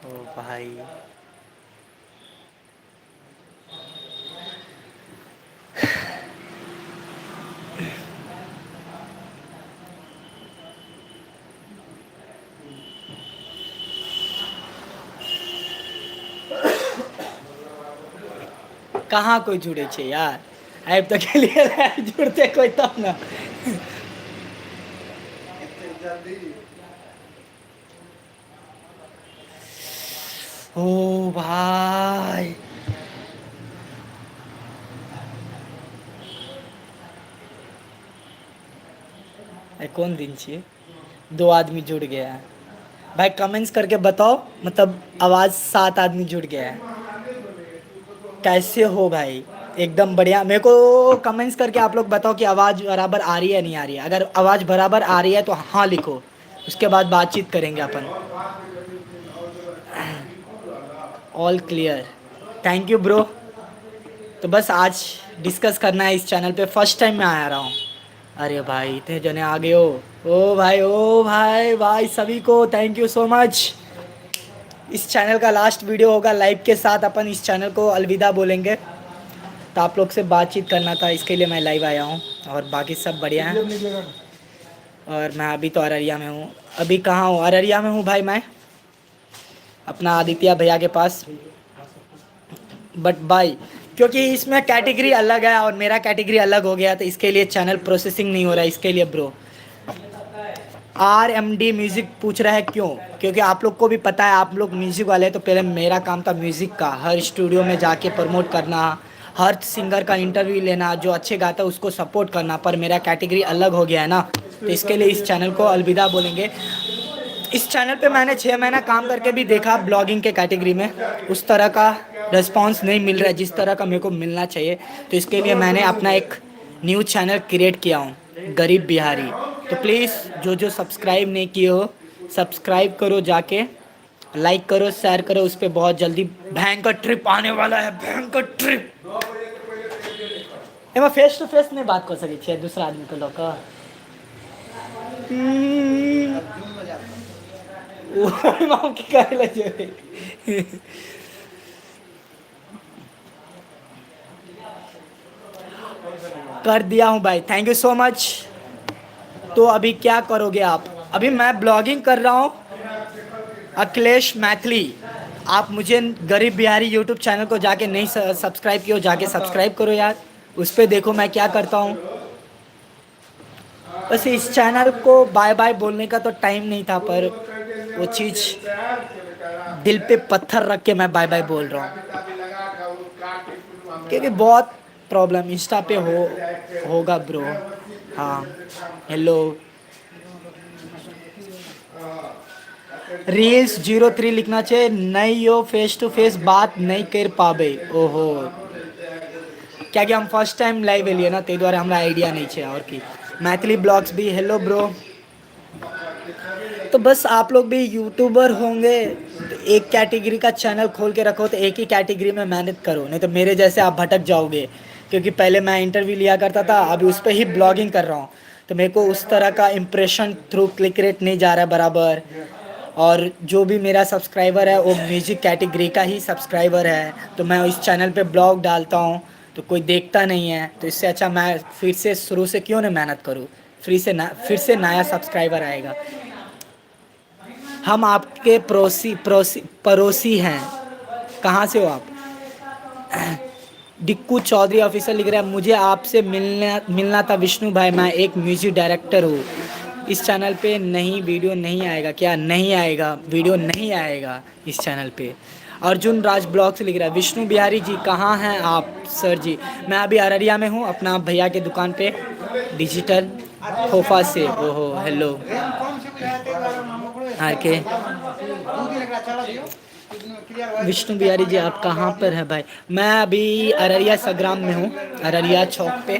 ओ भाई, कहाँ कोई जुड़े छे यार, आब तो के लिए जुड़ते कोई तब ना। ओ भाई, कौन दिन छे, 2 आदमी जुड़ गया है भाई। कमेंट्स करके बताओ, मतलब आवाज़ 7 आदमी जुड़ गया है। कैसे हो भाई? एकदम बढ़िया। मेरे को कमेंट्स करके आप लोग बताओ कि आवाज़ बराबर आ रही है नहीं आ रही है। अगर आवाज़ बराबर आ रही है तो हाँ लिखो, उसके बाद बातचीत करेंगे अपन। All clear, thank you bro. तो बस आज डिस्कस करना है इस चैनल पे, फर्स्ट टाइम मैं आ रहा हूँ। अरे भाई इतने जने आ गए हो। ओ भाई, ओ भाई भाई, सभी को थैंक यू सो मच। इस चैनल का लास्ट वीडियो होगा लाइव के साथ, अपन इस चैनल को अलविदा बोलेंगे। तो आप लोग से बातचीत करना था, इसके लिए मैं लाइव आया हूँ। और बाकी सब बढ़िया है। और मैं अभी तो अररिया में हूँ। अभी कहाँ हूँ? अररिया में हूँ भाई मैं, अपना आदित्य भैया के पास। बट भाई क्योंकि इसमें कैटेगरी अलग है और मेरा कैटेगरी अलग हो गया, तो इसके लिए चैनल प्रोसेसिंग नहीं हो रहा है। इसके लिए ब्रो RMD म्यूज़िक पूछ रहा है क्यों? क्योंकि आप लोग को भी पता है, आप लोग म्यूज़िक वाले हैं, तो पहले मेरा काम था म्यूज़िक का, हर स्टूडियो में जाके प्रमोट करना, हर सिंगर का इंटरव्यू लेना, जो अच्छे गाता है उसको सपोर्ट करना। पर मेरा कैटेगरी अलग हो गया है ना, तो इसके लिए इस चैनल को अलविदा बोलेंगे। इस चैनल पे मैंने 6 महीना काम करके भी देखा ब्लॉगिंग के कैटेगरी में, उस तरह का रिस्पांस नहीं मिल रहा है जिस तरह का मेरे को मिलना चाहिए। तो इसके लिए मैंने अपना एक न्यू चैनल क्रिएट किया हूँ, गरीब बिहारी। तो प्लीज़ जो जो सब्सक्राइब नहीं किए हो, सब्सक्राइब करो जाके, लाइक करो, शेयर करो। उस पर बहुत जल्दी भयंकर ट्रिप आने वाला है, भयंकर ट्रिप। एमा फेस टू फेस नहीं बात कर सके छे दूसरा आदमी को लोग माम की करे ले जे कर दिया हूँ भाई, थैंक यू सो मच। तो अभी क्या करोगे आप? अभी मैं ब्लॉगिंग कर रहा हूँ, अखिलेश मैथिली। आप मुझे गरीब बिहारी यूट्यूब चैनल को जाके नहीं सब्सक्राइब किया, जाके सब्सक्राइब करो यार, उस पर देखो मैं क्या करता हूँ। बस इस चैनल को बाय बाय बोलने का तो टाइम नहीं था, पर वो चीज़ दिल पे पत्थर रख के मैं बाय बाय बोल रहा हूँ, क्योंकि बहुत प्रॉब्लम इंस्टा पे होगा ब्रो। हाँ, हेलो। रील्स 03 लिखना चाहिए, नहीं हो फेस टू फेस बात नहीं कर पाबे। ओहो, क्या कि हम फर्स्ट टाइम लाइव एलिए ना, ते द्वारे हमरा आइडिया नहीं है। और की मैथिली ब्लॉग्स भी, हेलो ब्रो। तो बस आप लोग भी यूट्यूबर होंगे तो एक कैटेगरी का चैनल खोल के रखो, तो एक ही कैटेगरी में मेहनत करो, नहीं तो मेरे जैसे आप भटक जाओगे। क्योंकि पहले मैं इंटरव्यू लिया करता था, अभी उस पर ही ब्लॉगिंग कर रहा हूँ, तो मेरे को उस तरह का इम्प्रेशन थ्रू क्लिक रेट नहीं जा रहा है बराबर। और जो भी मेरा सब्सक्राइबर है वो म्यूज़िक कैटेगरी का ही सब्सक्राइबर है, तो मैं इस चैनल पे ब्लॉग डालता हूँ तो कोई देखता नहीं है। तो इससे अच्छा मैं फिर से शुरू से क्यों ना मेहनत करूँ, फिर से नया सब्सक्राइबर आएगा। हम आपके पड़ोसी हैं। कहाँ से हो आप? डिक्कू चौधरी ऑफिसर लिख रहा है, मुझे आपसे मिलना मिलना था विष्णु भाई, मैं एक म्यूजिक डायरेक्टर हूँ। इस चैनल पे नहीं वीडियो नहीं आएगा क्या? नहीं आएगा, वीडियो नहीं आएगा इस चैनल पे। अर्जुन राज ब्लॉग से लिख रहा है, विष्णु बिहारी जी कहाँ हैं आप सर जी? मैं अभी अररिया में हूँ, अपना भैया के दुकान पे, डिजिटल खोफा से। ओहो, हेलो आर के। विष्णु बिहारी जी आप कहाँ पर हैं भाई? मैं अभी अररिया संग्राम में हूँ, अररिया चौक पे।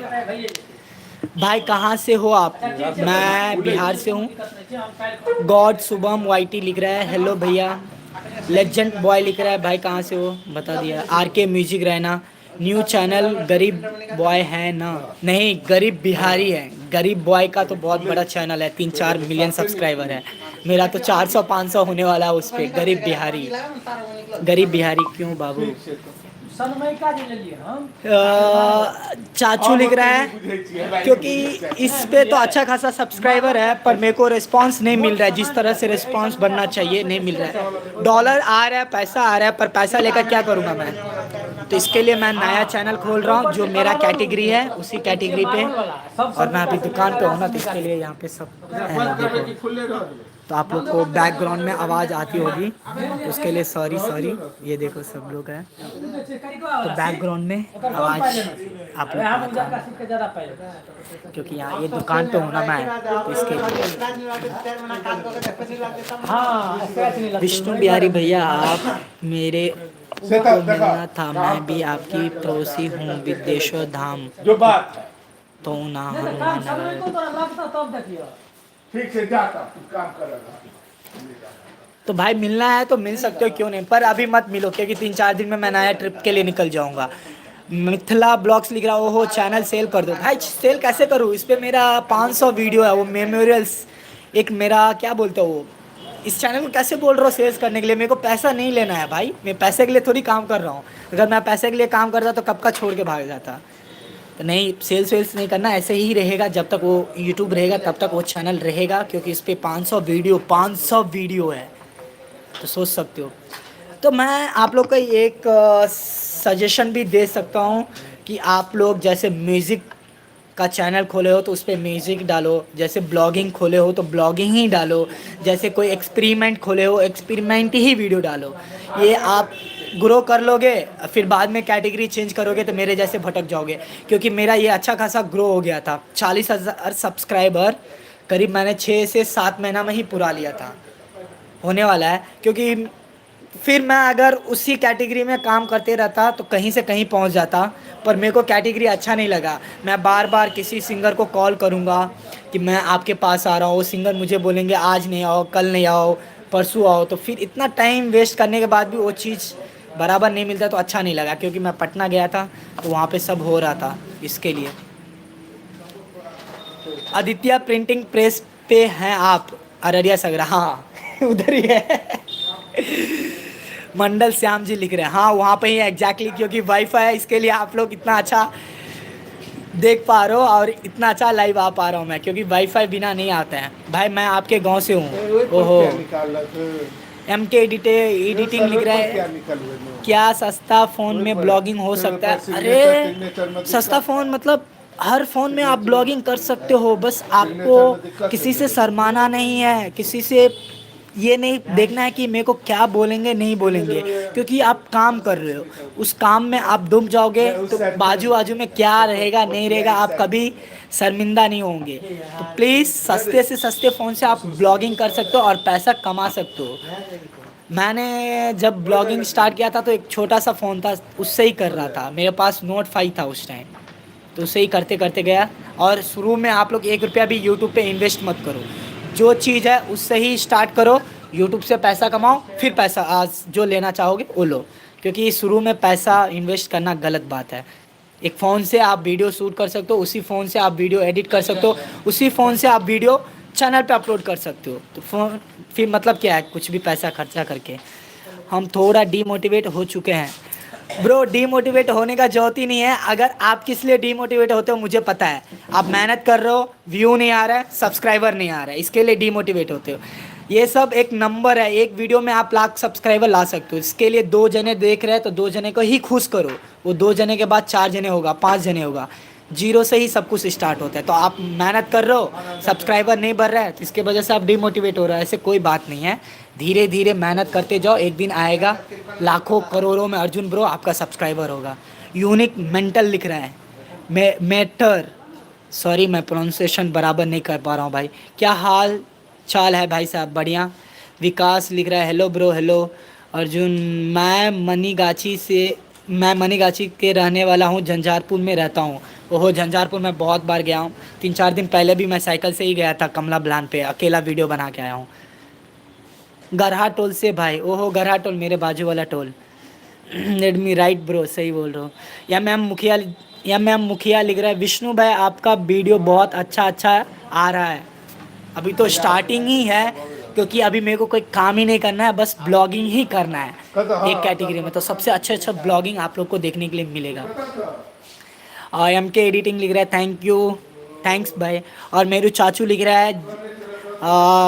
भाई कहाँ से हो आप? मैं बिहार से हूँ। गॉड शुभम वाईटी लिख रहा है, हेलो भैया। लेजेंड बॉय लिख रहा है, भाई कहाँ से हो? बता दिया। RK म्यूजिक रहना, न्यू चैनल गरीब बॉय है ना? नहीं, गरीब बिहारी है। गरीब बॉय का तो बहुत बड़ा चैनल है, 3-4 मिलियन सब्सक्राइबर है। मेरा तो 400-500 होने वाला है उस पे। गरीब बिहारी क्यों बाबू? चाचू लिख रहा है क्योंकि इस पे तो अच्छा खासा सब्सक्राइबर है, पर मेरे को रिस्पांस नहीं मिल रहा है जिस तरह से रिस्पांस बनना चाहिए, नहीं मिल रहा है। डॉलर आ रहा है, पैसा आ रहा है, पर पैसा लेकर क्या करूँगा मैं? तो इसके लिए मैं नया चैनल खोल रहा हूँ जो मेरा कैटेगरी है, उसी कैटेगरी पे। और मैं अभी दुकान पे हूँ ना, तो इसके लिए यहाँ पे सब है, देखो। तो आप लोग को बैकग्राउंड में आवाज़ आती होगी, तो उसके लिए सॉरी। ये देखो सब लोग हैं, तो बैकग्राउंड में आवाज़ आप लोग को आता है। क्योंकि यहाँ ये दुकान पे हूँ ना मैं, तो इसके लिए। विष्णु बिहारी भैया, आप मेरे को मिलना था, मैं भी आपकी पड़ोसी हूँ, विदेशो धाम तो ना हनुमान। ठीक से जाता काम करेगा। तो भाई मिलना है तो मिल सकते हो, क्यों नहीं, पर अभी मत मिलो क्योंकि 3-4 दिन में मैं नया ट्रिप के लिए निकल जाऊंगा। मिथिला ब्लॉग्स लिख रहा हो चैनल सेल कर दो। भाई सेल कैसे करूँ? इस पे मेरा 500 वीडियो है, वो मेमोरियल्स, एक मेरा क्या बोलते हो वो, इस चैनल में कैसे बोल रहा हूँ सेल्स करने के लिए? मेरे को पैसा नहीं लेना है भाई, मैं पैसे के लिए थोड़ी काम कर रहा हूँ। अगर मैं पैसे के लिए काम करता तो कब का छोड़ के भाग जाता। तो नहीं, सेल्स वेल्स नहीं करना, ऐसे ही रहेगा जब तक वो यूट्यूब रहेगा, तब तक वो चैनल रहेगा, क्योंकि इस पर 500 वीडियो है, तो सोच सकते हो। तो मैं आप लोग को एक सजेशन भी दे सकता हूँ कि आप लोग जैसे म्यूज़िक का चैनल खोले हो तो उस पर म्यूज़िक डालो, जैसे ब्लॉगिंग खोले हो तो ब्लॉगिंग ही डालो, जैसे कोई एक्सपेरिमेंट खोले हो एक्सपेरिमेंट ही वीडियो डालो। ये आप ग्रो कर लोगे, फिर बाद में कैटेगरी चेंज करोगे तो मेरे जैसे भटक जाओगे। क्योंकि मेरा ये अच्छा खासा ग्रो हो गया था, 40,000 सब्सक्राइबर करीब मैंने 6 से 7 महीना में ही पूरा लिया था, होने वाला है। क्योंकि फिर मैं अगर उसी कैटेगरी में काम करते रहता तो कहीं से कहीं पहुंच जाता, पर मेरे को कैटेगरी अच्छा नहीं लगा। मैं बार बार किसी सिंगर को कॉल करूंगा कि मैं आपके पास आ रहा हूँ, वो सिंगर मुझे बोलेंगे आज नहीं आओ, कल नहीं आओ, परसों आओ, तो फिर इतना टाइम वेस्ट करने के बाद भी वो चीज़ बराबर नहीं मिलता, तो अच्छा नहीं लगा। क्योंकि मैं पटना गया था तो वहाँ पे सब हो रहा था, इसके लिए। आदित्य प्रिंटिंग प्रेस पे हैं आप? अररिया सगरा, हाँ उधर ही है। मंडल श्याम जी लिख रहे हैं, हाँ वहाँ पे ही एग्जैक्टली, क्योंकि वाईफाई है, इसके लिए आप लोग इतना अच्छा देख पा रहे हो और इतना अच्छा लाइव आ पा रहा हूँ मैं, क्योंकि वाईफाई बिना नहीं आता है। भाई मैं आपके गांव से हूँ। ओहो, MK एडिटिंग लिख रहा है, क्या सस्ता फ़ोन में ब्लॉगिंग हो सकता है? अरे सस्ता फ़ोन मतलब हर फ़ोन में आप ब्लॉगिंग कर सकते हो, बस आपको किसी से शर्माना नहीं है, किसी से ये नहीं देखना है कि मेरे को क्या बोलेंगे नहीं बोलेंगे, क्योंकि आप काम कर रहे हो, उस काम में आप डूब जाओगे तो बाजू बाजू में क्या रहेगा नहीं रहेगा, आप कभी शर्मिंदा नहीं होंगे। तो प्लीज़ सस्ते से सस्ते फ़ोन से आप ब्लॉगिंग कर सकते हो और पैसा कमा सकते हो। मैंने जब ब्लॉगिंग स्टार्ट किया था तो एक छोटा सा फ़ोन था, उससे ही कर रहा था, मेरे पास नोट 5 था उस टाइम, तो उससे ही करते करते गया। और शुरू में आप लोग 1 रुपया भी यूट्यूब पे इन्वेस्ट मत करो, जो चीज़ है उससे ही स्टार्ट करो, यूट्यूब से पैसा कमाओ, फिर पैसा आज जो लेना चाहोगे वो लो। क्योंकि शुरू में पैसा इन्वेस्ट करना गलत बात है। एक फ़ोन से आप वीडियो शूट कर सकते हो, उसी फ़ोन से आप वीडियो एडिट कर सकते हो, उसी फ़ोन से आप वीडियो चैनल पे अपलोड कर सकते हो। तो फ़ोन फिर मतलब क्या है कुछ भी पैसा खर्चा करके? हम थोड़ा डीमोटिवेट हो चुके हैं। ब्रो डीमोटिवेट होने का जरूरत ही नहीं है। अगर आप किस लिए डीमोटिवेट होते हो मुझे पता है, आप मेहनत कर रहे हो, व्यू नहीं आ रहा है, सब्सक्राइबर नहीं आ रहा है, इसके लिए डीमोटिवेट होते हो। ये सब एक नंबर है, एक वीडियो में आप लाख सब्सक्राइबर ला सकते हो। इसके लिए 2 जने देख रहे हैं तो 2 जने को ही खुश करो, वो 2 जने के बाद 4 जने होगा, 5 जने होगा, जीरो से ही सब कुछ स्टार्ट होता है। तो आप मेहनत कर रहे हो, सब्सक्राइबर नहीं बढ़ रहा है, तो इसके वजह से आप डिमोटिवेट हो रहा है, ऐसे कोई बात नहीं है। धीरे धीरे मेहनत करते जाओ, एक दिन आएगा लाखों करोड़ों में अर्जुन ब्रो आपका सब्सक्राइबर होगा। यूनिक मेंटल लिख रहा है, मैटर, सॉरी मैं प्रोनाउंसिएशन बराबर नहीं कर पा रहा हूँ भाई। क्या हाल चाल है भाई साहब? बढ़िया। विकास लिख रहा है, हेलो ब्रो, हेलो अर्जुन, मैं मनीगाछी के रहने वाला हूँ, झंझारपुर में रहता हूँ। ओहो, झंझारपुर में बहुत बार गया हूँ, 3-4 दिन पहले भी मैं साइकिल से ही गया था, कमला बलान पे अकेला वीडियो बना के आया हूँ। गरहा टोल से भाई, ओहो गरहा टोल मेरे बाजू वाला टोल। रेडमी राइट ब्रो, सही बोल रहे हो। या मैम मुखिया लिख रहा है, विष्णु भाई आपका वीडियो बहुत अच्छा आ रहा है। अभी तो स्टार्टिंग ही है, क्योंकि अभी मेरे को कोई काम ही नहीं करना है, बस ब्लॉगिंग ही करना है एक कैटेगरी में। तो सबसे अच्छा ब्लॉगिंग आप लोग को देखने के लिए मिलेगा। एम के एडिटिंग लिख रहा है, थैंक यू, थैंक्स भाई। और मेरू चाचू लिख रहा है,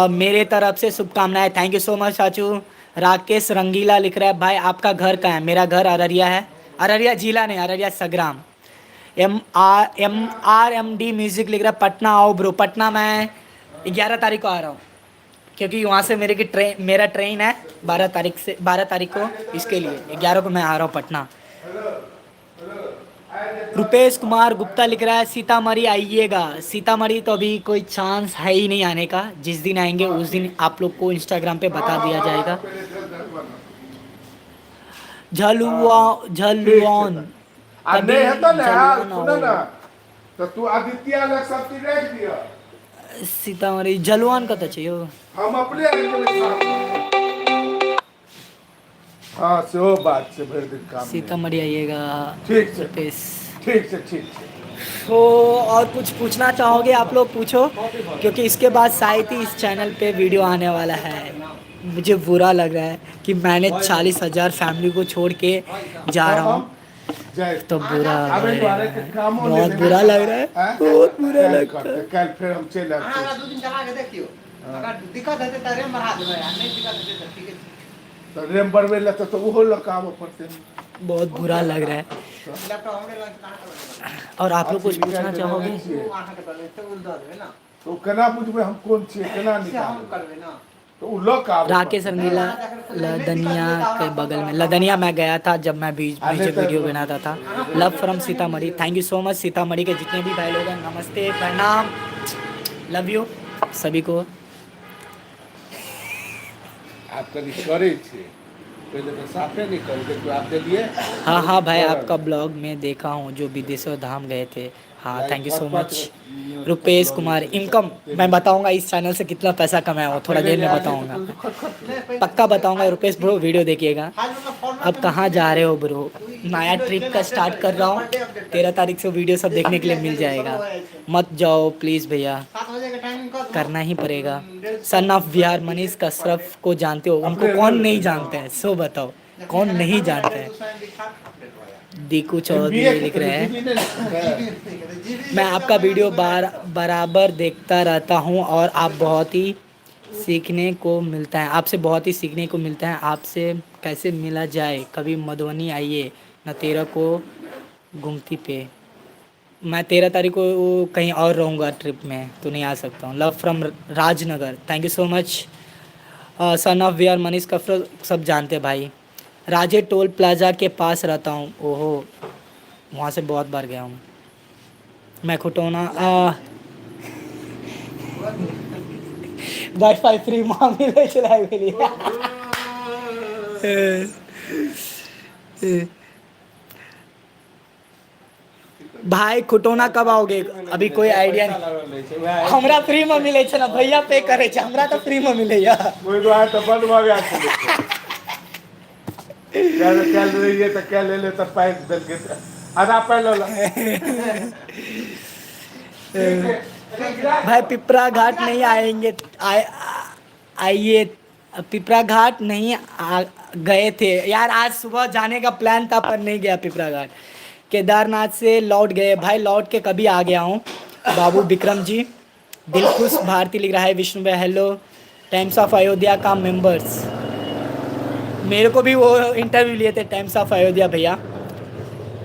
मेरे तरफ से शुभकामनाएं, थैंक यू सो मच चाचू। राकेश रंगीला लिख रहा है, भाई आपका घर कहाँ है? मेरा घर अररिया है, अररिया जिला नहीं, Araria Sagram. M R M D music लिख रहा है, पटना आओ ब्रो। पटना मैं 11 तारीख को आ रहा हूँ, क्योंकि वहाँ से मेरा ट्रेन है 12 तारीख को, इसके लिए 11 को मैं आ रहा हूँ पटना। रुपेश कुमार गुप्ता लिख रहा है, सीतामढ़ी आइएगा। सीतामढ़ी तो अभी कोई चांस है ही नहीं आने का, जिस दिन आएंगे उस दिन आप लोग को इंस्टाग्राम पे बता दिया जाएगा। झलुआन नहीं है तो ना तो तू आदित्य अलग सब चीज रख दिया। सीतामढ़ी जलवान का तो चाहिए हम अपने हाँ से वो बात से भर दिन काम सीतामढ़ी आइएगा। ठीक से ठीक से। तो और कुछ पूछना चाहोगे आप लोग, पूछो, क्योंकि इसके बाद शायद ही इस चैनल पे वीडियो आने वाला है। मुझे बुरा लग रहा है कि मैंने 40,000 फैमिली को छोड़ के जा रहा हूँ, तो बुरा लग रहा है, बहुत बुरा लग रहा है, बहुत बुरा लगता है। कल फिर हम चले तो रेम बढ़वे लगता तो वो लोग काम पड़ते हैं, बहुत बुरा लग रहा है। और आप लोग कुछ पूछना चाहोगे? तो केना पूछबे हम कौन छिए, केना निकालबे तो उ लोग का राकेश रंगीला लदनिया के बगल में, लदनिया मैं गया था जब मैं वीडियो बनाता था। Love from Sitamarhi, thank you so much. Sitamarhi के जितने भी भाई लोग हैं, नमस्ते, प्रणाम, लव यू सभी को। आप कभी करे छे पहले तो साफे नहीं करोगे तो आप दे दिए। हाँ भाई, आपका ब्लॉग में देखा हूँ जो विदेशों धाम गए थे। हाँ, thank you so much. Rupesh Kumar, income मैं बताऊंगा इस चैनल से कितना पैसा कमाया हो, थोड़ा देर में बताऊंगा, पक्का बताऊंगा। रुपेश ब्रो वीडियो देखिएगा। अब कहाँ जा रहे हो ब्रो? नया ट्रिप का स्टार्ट कर रहा हूँ, 13 तारीख से वीडियो सब देखने के लिए मिल जाएगा। मत जाओ प्लीज़ भैया, करना ही पड़ेगा। सन ऑफ बिहार मनीष कश्यप को जानते हो? उनको कौन नहीं जानते हैं, सो बताओ कौन नहीं जानते हैं? दीकू चौधरी लिख रहे हैं, मैं आपका वीडियो बराबर देखता रहता हूं और आप बहुत ही सीखने को मिलता है, आपसे बहुत ही सीखने को मिलता है। आपसे कैसे मिला जाए? कभी मधुबनी आइए न, 13 को गुमती पे। मैं 13 तारीख को कहीं और रहूँगा ट्रिप में, तो नहीं आ सकता हूँ। Love from Rajnagar, thank you so much. Son of V R Manish कफ्र सब जानते हैं भाई। राजे टोल प्लाजा के पास रहता हूँ। ओहो, वहाँ से बहुत बार गया हूँ मैं। खुटोना वाईफाई फ्री मामी ले चलाए के लिए। भाई खुटोना कब आओगे? अभी कोई आइडिया नहीं। हमरा फ्री में मिले छे ना भैया, पे करे छे, हमरा तो फ्री में मिले या। कोई बात तो बंद हो गया छे। क्या ले रही है तो क्या ले ले तो पैक दल के आधा पहले ला। भाई पिपरा घाट नहीं आएंगे, आइए। पिपरा घाट नहीं गए थे यार, आज सुबह जाने का प्लान था पर नहीं गया पिपरा घाट। केदारनाथ से लौट गए भाई, लौट के कभी आ गया हूँ। बाबू विक्रम जी, दिलखुश भारती लिख रहा है, विष्णु भाई हेलो। टाइम्स ऑफ अयोध्या का मेंबर्स, मेरे को भी वो इंटरव्यू लिए थे टाइम्स ऑफ अयोध्या भैया।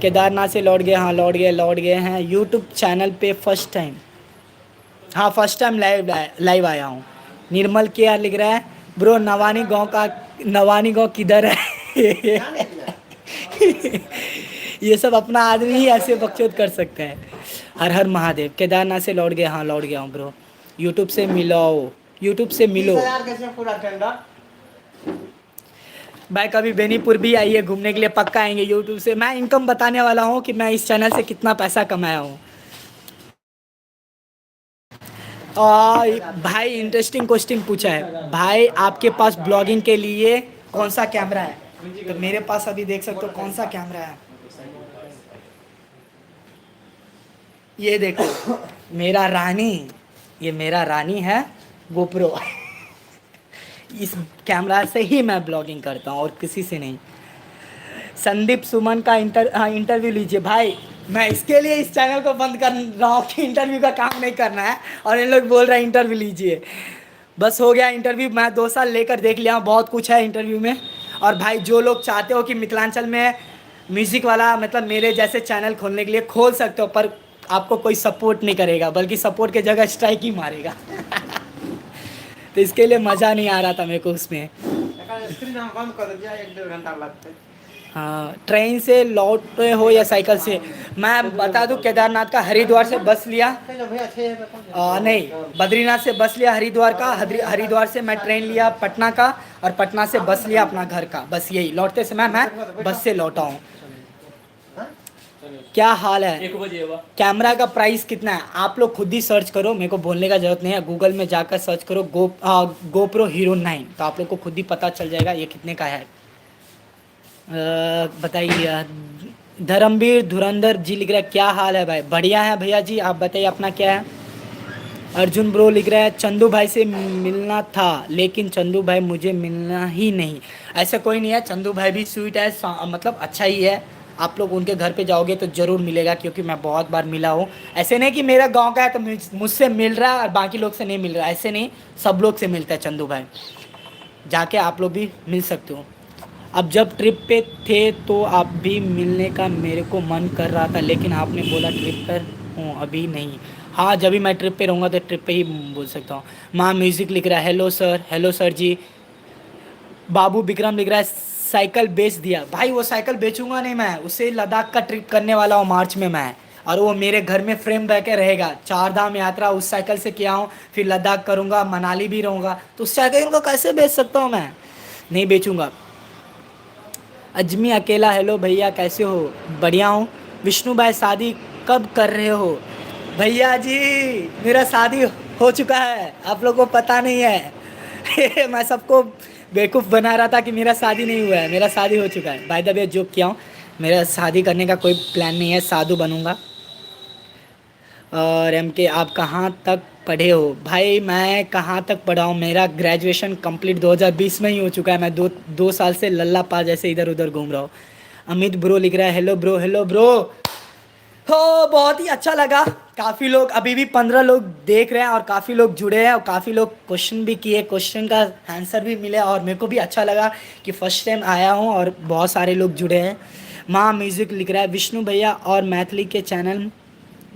केदारनाथ से लौट गए, हाँ लौट गए हैं। यूट्यूब चैनल पे फर्स्ट टाइम, हाँ फर्स्ट टाइम लाइव आया हूँ। निर्मल के यार लिख रहा है, ब्रो नवानी गांव किधर है? ये सब अपना आदमी ही ऐसे बकचोद कर सकते हैं। हर हर महादेव। केदारनाथ से लौट गए, हाँ लौट गया हूँ ब्रो। यूट्यूब से मिलो भाई, कभी बेनीपुर भी आइए घूमने के लिए, पक्का आएंगे। यूट्यूब से मैं इनकम बताने वाला हूँ कि मैं इस चैनल से कितना पैसा कमाया हूँ। भाई इंटरेस्टिंग क्वेश्चन पूछा है भाई, आपके पास ब्लॉगिंग के लिए कौन सा कैमरा है? तो मेरे पास अभी देख सकते हो कौन सा कैमरा है, ये देखो मेरा रानी, ये मेरा रानी है गोप्रो। इस कैमरा से ही मैं ब्लॉगिंग करता हूँ और किसी से नहीं। संदीप सुमन का इंटरव्यू लीजिए भाई। मैं इसके लिए इस चैनल को बंद कर रहा हूँ कि इंटरव्यू का काम नहीं करना है, और इन लोग बोल रहे हैं इंटरव्यू लीजिए। बस हो गया इंटरव्यू, मैं 2 साल लेकर देख लिया हूँ, बहुत कुछ है इंटरव्यू में। और भाई जो लोग चाहते हो कि मिथिलांचल में म्यूज़िक वाला मतलब मेरे जैसे चैनल खोलने के लिए खोल सकते हो, पर आपको कोई सपोर्ट नहीं करेगा, बल्कि सपोर्ट के जगह स्ट्राइक ही मारेगा। तो इसके लिए मज़ा नहीं आ रहा था मेरे को उसमें। स्क्रीन हम बंद कर दिया, 1-1.5 घंटा लगता है। हाँ, ट्रेन से लौटे हो या साइकिल से? मैं बता दूं, केदारनाथ का हरिद्वार से बस लिया। भैया 6 नहीं, बद्रीनाथ से बस लिया हरिद्वार का, हरिद्वार से मैं ट्रेन लिया पटना का, और पटना से बस लिया अपना घर का। बस यही, लौटते समय मैं बस से लौटा हूँ। क्या हाल है? 1 बजे हुआ। कैमरा का प्राइस कितना है आप लोग खुद ही सर्च करो, मेरे को बोलने का जरूरत नहीं है। गूगल में जाकर सर्च करो गोप्रो हीरो 9, तो आप लोग को खुद ही पता चल जाएगा ये कितने का है। बताइए। धर्मवीर धुरंधर जी लिख रहा है, क्या हाल है भाई? बढ़िया है भैया जी, आप बताइए अपना क्या है। अर्जुन ब्रो लिख रहा है, चंदू भाई से मिलना था लेकिन चंदू भाई मुझे मिलना ही नहीं। ऐसा कोई नहीं है, चंदू भाई भी स्वीट है, मतलब अच्छा ही है। आप लोग उनके घर पे जाओगे तो ज़रूर मिलेगा, क्योंकि मैं बहुत बार मिला हूँ। ऐसे नहीं कि मेरा गांव का है तो मुझसे मिल रहा है और बाकी लोग से नहीं मिल रहा है, ऐसे नहीं, सब लोग से मिलता है चंदू भाई। जाके आप लोग भी मिल सकते हो। अब जब ट्रिप पे थे तो आप भी मिलने का मेरे को मन कर रहा था, लेकिन आपने बोला ट्रिप पर हूँ अभी नहीं। हाँ, जब भी मैं ट्रिप पे रहूँगा तो ट्रिप पे ही बोल सकता हूँ। माँ म्यूज़िक लिख रहा है, हेलो सर जी। बाबू विक्रम लिख रहा है, साइकिल बेच दिया। भाई वो साइकिल बेचूंगा नहीं मैं, उसे लद्दाख का ट्रिप करने वाला हूँ मार्च में मैं, और वो मेरे घर में फ्रेम रह के रहेगा। 4 धाम यात्रा उस साइकिल से किया हूँ, फिर लद्दाख करूँगा, मनाली भी रहूँगा, तो उस साइकिल को कैसे बेच सकता हूँ मैं? नहीं बेचूंगा। अजमी अकेला, हेलो भैया कैसे हो? बढ़िया हूँ। विष्णु भाई शादी कब कर रहे हो? भैया जी मेरा शादी हो चुका है, आप लोगों को पता नहीं है। मैं सबको बेवकूफ़ बना रहा था कि मेरा शादी नहीं हुआ है, मेरा शादी हो चुका है। बाय द वे जोक किया हूँ, मेरा शादी करने का कोई प्लान नहीं है, साधु बनूंगा। और MK आप कहाँ तक पढ़े हो? भाई मैं कहाँ तक पढ़ा हूँ, मेरा ग्रेजुएशन कंप्लीट 2020 में ही हो चुका है। मैं दो साल से लल्ला पा जैसे इधर उधर घूम रहा हूँ। अमित ब्रो लिख रहा है, हेलो ब्रो। हो, बहुत ही अच्छा लगा। काफ़ी लोग, अभी भी 15 लोग देख रहे हैं, और काफ़ी लोग जुड़े हैं, और काफ़ी लोग क्वेश्चन भी किए, क्वेश्चन का आंसर भी मिले, और मेरे को भी अच्छा लगा कि फ़र्स्ट टाइम आया हूँ और बहुत सारे लोग जुड़े हैं। माँ म्यूज़िक लिख रहा है, विष्णु भैया और मैथिली के चैनल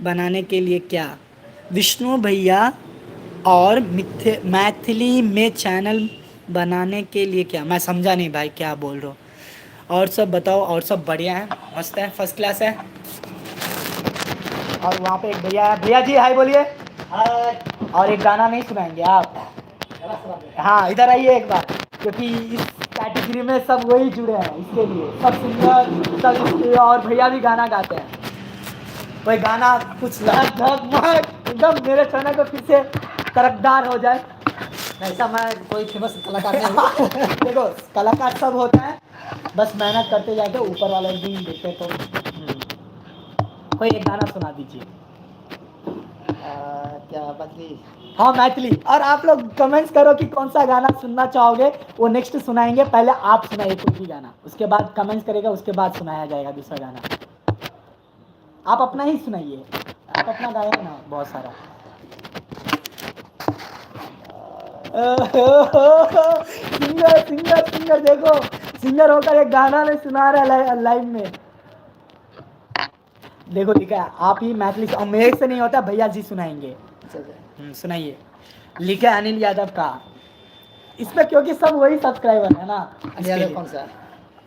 बनाने के लिए क्या? विष्णु भैया और मैथिली में चैनल बनाने के लिए क्या? मैं समझा नहीं भाई क्या बोल रहे हो। और सब बताओ, और सब बढ़िया है, मस्त है, फर्स्ट क्लास है। और वहाँ पे एक भैया है, भैया जी हाय बोलिए। हाय। और एक गाना नहीं सुनाएंगे आप? हाँ, इधर आइए एक बार, क्योंकि इस कैटेगरी में सब वही जुड़े हैं, इसके लिए सब सिंगर सब इसके, और भैया भी गाना गाते हैं। कोई गाना कुछ एकदम मेरे चैनल को फिर से तरफदार हो जाए। ऐसा मैं कोई फेमस कलाकार नहीं हूँ। देखो, कलाकार सब होता है, बस मेहनत करते जाते, ऊपर वाले एक दिन देखते तो। कोई एक गाना सुना दीजिए। क्या बदली? हाँ, मैथिली। और आप लोग कमेंट्स करो कि कौन सा गाना सुनना चाहोगे, वो नेक्स्ट सुनाएंगे। पहले आप सुनाइए कोई भी गाना, उसके बाद कमेंट्स करेगा, उसके बाद सुनाया जाएगा दूसरा गाना। आप अपना ही सुनाइए, आप अपना गाया ना बहुत सारा। सिंगर देखो, सिंगर होकर एक गाना नहीं सुना रहा है लाइव में। देखो लिखा है, आप ही मैथिली से, और मेरे से नहीं होता, भैया जी सुनाएंगे। सुनाइए। लिखा है अनिल यादव का इसमें, क्योंकि सब वही सब्सक्राइबर है ना। कौन सा?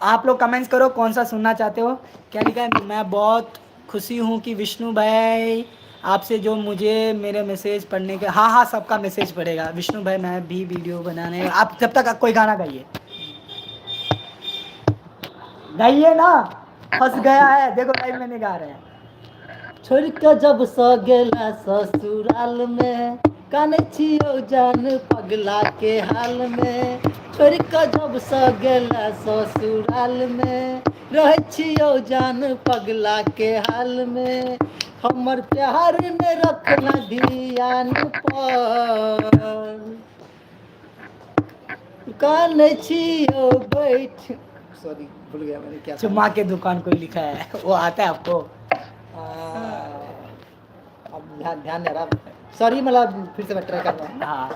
आप लोग कमेंट्स करो कौन सा सुनना चाहते हो। क्या लिखा है? मैं बहुत खुशी हूँ कि विष्णु भाई आपसे, जो मुझे मेरे मैसेज पढ़ने के। हाँ, सबका मैसेज पढ़ेगा विष्णु भाई, मैं भी वीडियो बनाने। आप जब तक कोई गाना गाइए ना, फंस गया है। देखो लाइव में नहीं गा रहे हैं। छोड़ के जब सो गेला ससुराल में, काने छियो जान पगला के हाल में। छोड़ के जब सो गेला ससुराल में, रह छियो जान पगला के हाल में। हमर प्यार में रखना ध्यान पर। काने छियो बैठ, सॉरी भूल गया मैंने क्या था। चुम्मा के दुकान कोई लिखा है, वो आता है आपको? अब ध्यान ध्यान नहीं रहा, सॉरी, मतलब फिर से मैं ट्राई कर रहा हूँ। हाँ।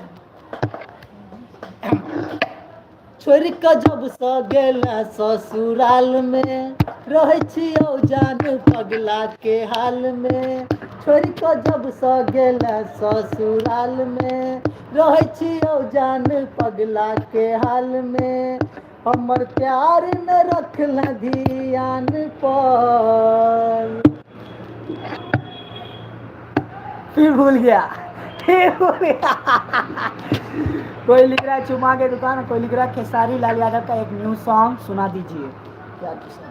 छोड़ के जब स गेला ससुराल में, रहे छियो जान पगला के हाल में। छोड़ के जब स गेला ससुराल में, रहे छियो जान पगला के हाल में। हमर प्यार न रखल ध्यान पर। फिर भूल गया, फिर भूल गया। कोई लिख रहा है चुम्मा के दुकान, कोई लिख रहा है खेसारी लाल यादव का एक न्यू सॉन्ग सुना दीजिए। क्या किस्म,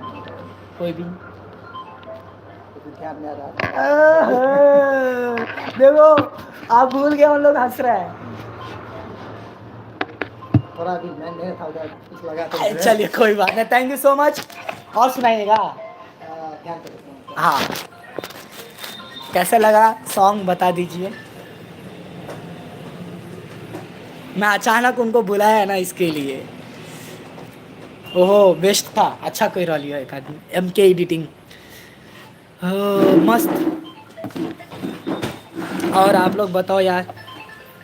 कोई भी। कुछ ध्यान नहीं आ रहा। देखो आप भूल गए, उन लोग हंस रहे हैं। थोड़ा भी मैं नहीं था उधर, कुछ लगा तो मुझे। चलिए कोई बात नहीं, थैंक यू सो मच। और सुनाइएगा। ध्यान से सुनो। हाँ, कैसा लगा सॉन्ग बता दीजिए। मैं अचानक उनको बुलाया ना इसके लिए। ओहो बेस्ट था, अच्छा कोई रॉल लिया एक आदमी, MK एडिटिंग। मस्त। और आप लोग बताओ यार,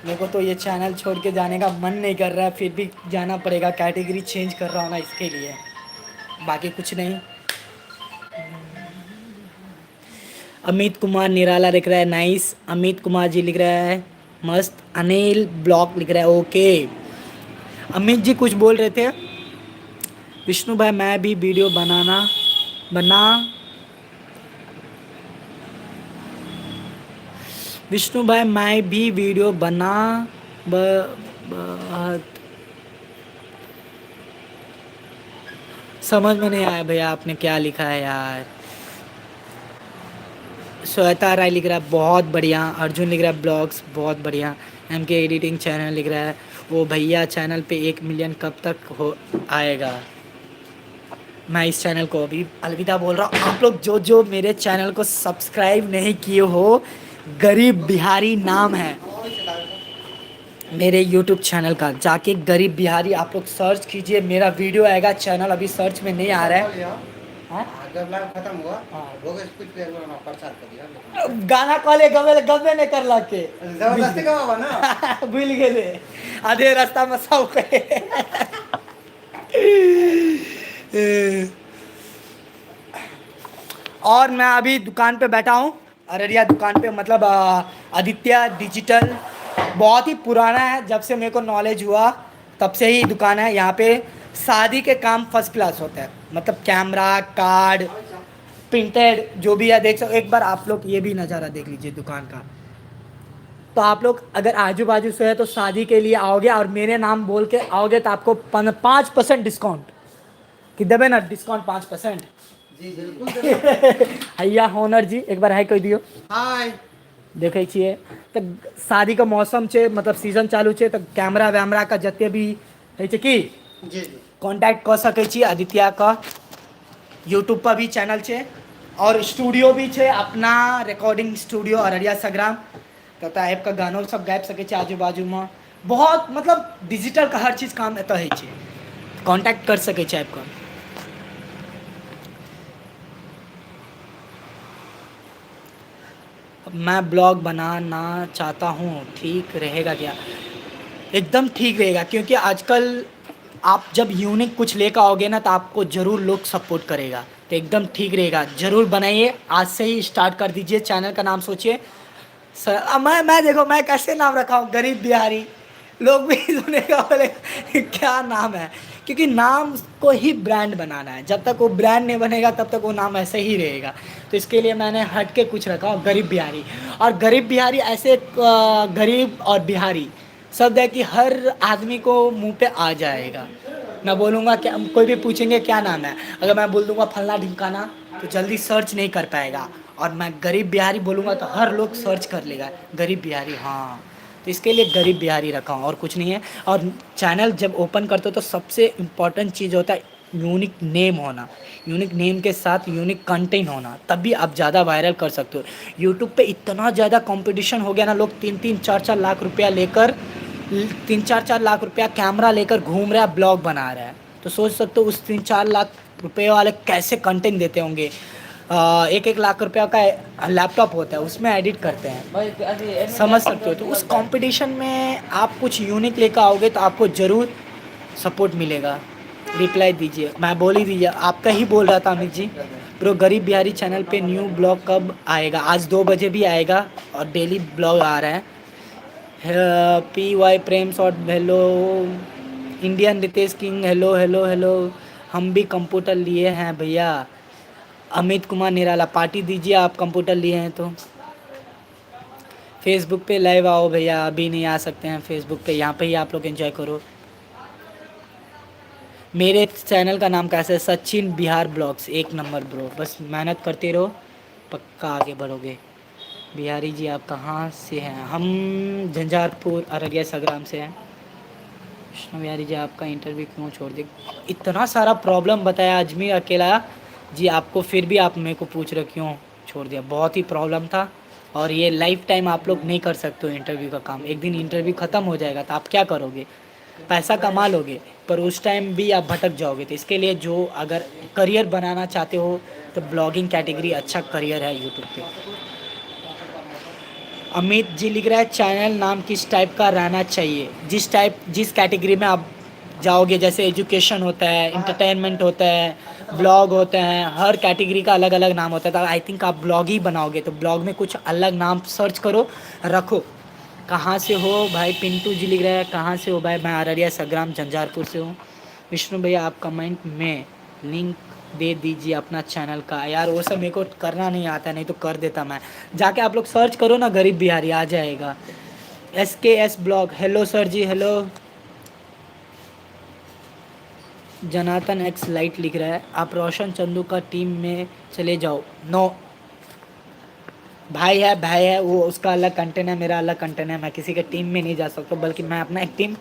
मेरे को तो ये चैनल छोड़ के जाने का मन नहीं कर रहा है, फिर भी जाना पड़ेगा, कैटेगरी चेंज कर रहा हूँ ना इसके लिए, बाकी कुछ नहीं। अमित कुमार निराला लिख रहा है नाइस। अमित कुमार जी लिख रहा है मस्त। अनिल ब्लॉक लिख रहा है ओके। अमित जी कुछ बोल रहे थे। विष्णु भाई मैं भी वीडियो बना विष्णु भाई मैं भी वीडियो बना समझ में नहीं आया भैया आपने क्या लिखा है यार। श्वेता राय लिख रहा है बहुत बढ़िया। अर्जुन लिख रहा है ब्लॉग्स बहुत बढ़िया। MK एडिटिंग चैनल लिख रहा है वो भैया चैनल पे 1 मिलियन कब तक हो आएगा। मैं इस चैनल को अभी अलविदा बोल रहा हूँ। आप लोग जो जो मेरे चैनल को सब्सक्राइब नहीं किए हो, गरीब बिहारी नाम है मेरे YouTube चैनल का, जाके गरीब बिहारी आप लोग सर्च कीजिए, मेरा वीडियो आएगा। चैनल अभी सर्च में नहीं आ रहा है। हाँ? जब लाइव खत्म हुआ, लोग कुछ देर में ना प्रचार कर दिया। गाना कॉले गवे गवे ने कर लाके जबरदस्ती का बाबा ना। भूल गेले आधे रास्ता में सब कहे। और मैं अभी दुकान पे बैठा हूँ, अररिया दुकान पे, मतलब आदित्य डिजिटल। बहुत ही पुराना है, जब से मेरे को नॉलेज हुआ तब से ही दुकान है। यहाँ पे शादी के काम फर्स्ट क्लास होता है, मतलब कैमरा कार्ड प्रिंटेड जो भी है देख सकते। एक बार आप लोग ये भी नज़ारा देख लीजिए दुकान का। तो आप लोग अगर आजू बाजू से है तो शादी के लिए आओगे और मेरे नाम बोल के आओगे तो आपको 5% डिस्काउंट कि देवे ना, डिस्काउंट 5%। जी बिल्कुल। हैया होनर जी एक बार हाई कह दियो। हाय। देखे छिए तो शादी का मौसम छे, मतलब सीजन चालू छे, तो कैमरा वैमरा का जते भी है छे कि जी कांटेक्ट कर सके छी। आदित्य का यूट्यूब पर भी चैनल छे और स्टूडियो भी छे, अपना रिकॉर्डिंग स्टूडियो अररिया संग्राम। तथा ऐप का गानों सब गाबि सके छे आजू बाजू में। बहुत मतलब डिजिटल का हर चीज़ काम एतऽ है छे, कांटेक्ट कर सके छे ऐप का। मैं ब्लॉग बनाना चाहता हूँ, ठीक रहेगा क्या? एकदम ठीक रहेगा, क्योंकि आजकल आप जब यूनिक कुछ लेकर आओगे ना तो आपको ज़रूर लोग सपोर्ट करेगा, तो एकदम ठीक रहेगा। ज़रूर बनाइए, आज से ही स्टार्ट कर दीजिए। चैनल का नाम सोचिए सर। मैं देखो मैं कैसे नाम रखा हूँ, गरीब बिहारी। लोग भी सुनेगा बोले क्या नाम है, क्योंकि नाम को ही ब्रांड बनाना है। जब तक वो ब्रांड नहीं बनेगा तब तक वो नाम ऐसे ही रहेगा। तो इसके लिए मैंने हट के कुछ रखा हूँ गरीब बिहारी। और गरीब बिहारी ऐसे गरीब और बिहारी शब्द है कि हर आदमी को मुंह पे आ जाएगा। मैं बोलूँगा क्या, कोई भी पूछेंगे क्या नाम है, अगर मैं बोल दूँगा फलना ढिमकाना तो जल्दी सर्च नहीं कर पाएगा। और मैं गरीब बिहारी बोलूँगा तो हर लोग सर्च कर लेगा गरीब बिहारी। हाँ, तो इसके लिए गरीब बिहारी रखा हूँ और कुछ नहीं है। और चैनल जब ओपन करते हो तो सबसे इम्पॉर्टेंट चीज़ होता है यूनिक नेम होना। यूनिक नेम के साथ यूनिक कंटेंट होना, तभी आप ज़्यादा वायरल कर सकते हो। यूट्यूब पे इतना ज़्यादा कंपटीशन हो गया ना, लोग 3-3 4-4 लाख रुपया लेकर 3-4 लाख रुपया कैमरा लेकर घूम रहा है, ब्लॉग बना रहा है, तो सोच सकते हो उस 3-4 लाख रुपए वाले कैसे कंटेंट देते होंगे। 1-1 लाख रुपया का लैपटॉप होता है, उसमें एडिट करते हैं, समझ सकते हो। तो उस कंपटीशन में आप कुछ यूनिक लेकर आओगे तो आपको ज़रूर सपोर्ट मिलेगा। रिप्लाई दीजिए, मैं बोल ही दीजिए, आपका ही बोल रहा था अमित जी। ब्रो गरीब बिहारी चैनल पे न्यू ब्लॉग कब आएगा? आज 2 बजे भी आएगा और डेली ब्लॉग आ रहा है। PY Prem shot hello, Indian Ritesh king hello hello hello. हम भी कंप्यूटर लिए हैं भैया। अमित कुमार निराला पार्टी दीजिए, आप कंप्यूटर लिए हैं तो। फेसबुक पे लाइव आओ भैया, अभी नहीं आ सकते हैं फेसबुक पे, यहाँ पे ही आप लोग एंजॉय करो। मेरे चैनल का नाम कैसे है? Sachin Bihar blogs, 1 number bro, बस मेहनत करते रहो, पक्का आगे बढ़ोगे। बिहारी जी आप कहाँ से हैं? हम झंझारपुर अररिया संग्राम से हैं। विष्णु बिहारी जी आपका इंटरव्यू क्यों छोड़ दिया? इतना सारा प्रॉब्लम बताया अजमेर अकेला जी आपको, फिर भी आप मेरे को पूछ रहे क्यों छोड़ दिया? बहुत ही प्रॉब्लम था, और ये लाइफ टाइम आप लोग नहीं कर सकते हो इंटरव्यू का काम। एक दिन इंटरव्यू ख़त्म हो जाएगा तो आप क्या करोगे? पैसा कमा लोगे, पर उस टाइम भी आप भटक जाओगे। तो इसके लिए जो अगर करियर बनाना चाहते हो तो ब्लॉगिंग कैटेगरी अच्छा करियर है यूट्यूब पे। अमित जी लिख रहा है चैनल नाम किस टाइप का रहना चाहिए? जिस कैटेगरी में आप जाओगे, जैसे एजुकेशन होता है, इंटरटेनमेंट होता है, ब्लॉग होते हैं, हर कैटेगरी का अलग अलग नाम होता है। तो आई थिंक आप ब्लॉग ही बनाओगे तो ब्लॉग में कुछ अलग नाम सर्च करो, रखो। कहाँ से हो भाई? पिंटू जी लिख रहा है कहाँ से हो भाई? मैं अररिया संग्राम झंझारपुर से हूँ। विष्णु भैया आप कमेंट में लिंक दे दीजिए अपना चैनल का। यार वो सब मेरे को करना नहीं आता, नहीं तो कर देता मैं। जाके आप लोग सर्च करो ना, गरीब बिहारी आ जाएगा। SKS ब्लॉग हेलो सर जी हेलो। जनातन एक्स लाइट लिख रहा है आप रोशन चंदू का टीम में चले जाओ। नो भाई है वो, उसका अलग कंटेंट है, मेरा अलग कंटेंट है। मैं किसी के टीम में नहीं जा सकता, बल्कि मैं अपना एक टीम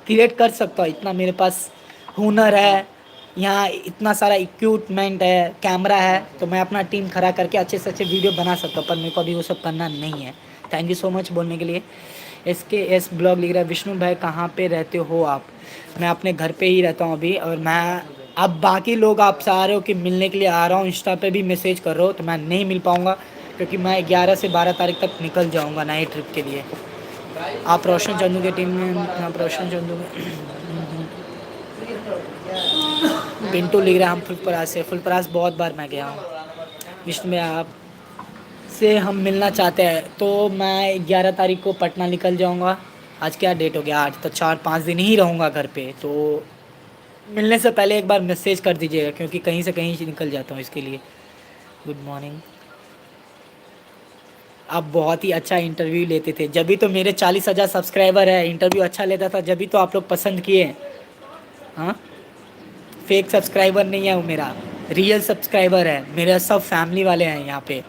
क्रिएट कर सकता हूँ। इतना मेरे पास हुनर है, यहाँ इतना सारा इक्विपमेंट है, कैमरा है, तो मैं अपना टीम खड़ा करके अच्छे से अच्छे वीडियो बना सकता हूँ। पर मेरे को अभी वो सब करना नहीं है। थैंक यू सो मच बोलने के लिए। SKS ब्लॉग लिख रहा है विष्णु भाई कहाँ पे रहते हो आप? मैं अपने घर पे ही रहता हूँ अभी। और मैं अब बाकी लोग आप चाह रहे हो कि मिलने के लिए आ रहा हूँ, इंस्टा पे भी मैसेज कर रहे हो, तो मैं नहीं मिल पाऊँगा, क्योंकि मैं 11 से 12 तारीख तक निकल जाऊँगा नए ट्रिप के लिए। आप रोशन चंदू के टीम में? आप रोशन चंदू पिंटू लिख रहा है हम फुलपरास से। फुलपरास बहुत बार मैं गया हूँ। विष्णु में आप से हम मिलना चाहते हैं, तो मैं 11 तारीख को पटना निकल जाऊँगा। आज क्या डेट हो गया? 8, तो 4-5 दिन ही रहूँगा घर पे। तो मिलने से पहले एक बार मैसेज कर दीजिएगा, क्योंकि कहीं से कहीं निकल जाता हूँ इसके लिए। Good morning. आप बहुत ही अच्छा इंटरव्यू लेते थे, जब भी तो मेरे 40,000 सब्सक्राइबर है, इंटरव्यू अच्छा लेता था, जब भी तो आप लोग पसंद किए। हाँ, फेक सब्सक्राइबर नहीं है वो, मेरा रियल सब्सक्राइबर है। मेरे सब फैमिली वाले हैं यहाँ पे।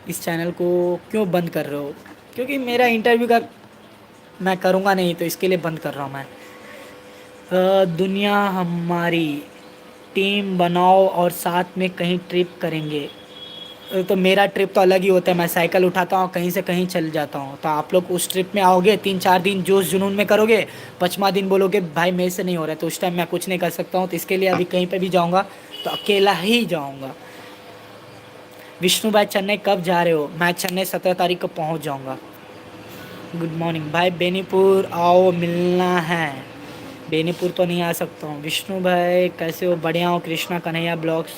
इस चैनल को क्यों बंद कर रहे हो? क्योंकि मेरा इंटरव्यू का मैं करूँगा नहीं, तो इसके लिए बंद कर रहा हूँ मैं। दुनिया हमारी टीम बनाओ और साथ में कहीं ट्रिप करेंगे। तो मेरा ट्रिप तो अलग ही होता है, मैं साइकिल उठाता हूँ, कहीं से कहीं चल जाता हूँ। तो आप लोग उस ट्रिप में आओगे, 3-4 दिन जोश जुनून में करोगे, 5वां दिन बोलोगे भाई मेरे से नहीं हो रहा है, तो उस टाइम मैं कुछ नहीं कर सकता हूँ। तो इसके लिए अभी कहीं पे भी जाऊँगा तो अकेला ही जाऊँगा। विष्णु भाई चेन्नई कब जा रहे हो? मैं चेन्नई 17 तारीख को पहुँच जाऊँगा। गुड मॉर्निंग भाई, बेनीपुर आओ, मिलना है। बेनीपुर तो नहीं आ सकता हूँ। विष्णु भाई कैसे हो? बढ़िया हूँ। कृष्णा कन्हैया ब्लॉग्स,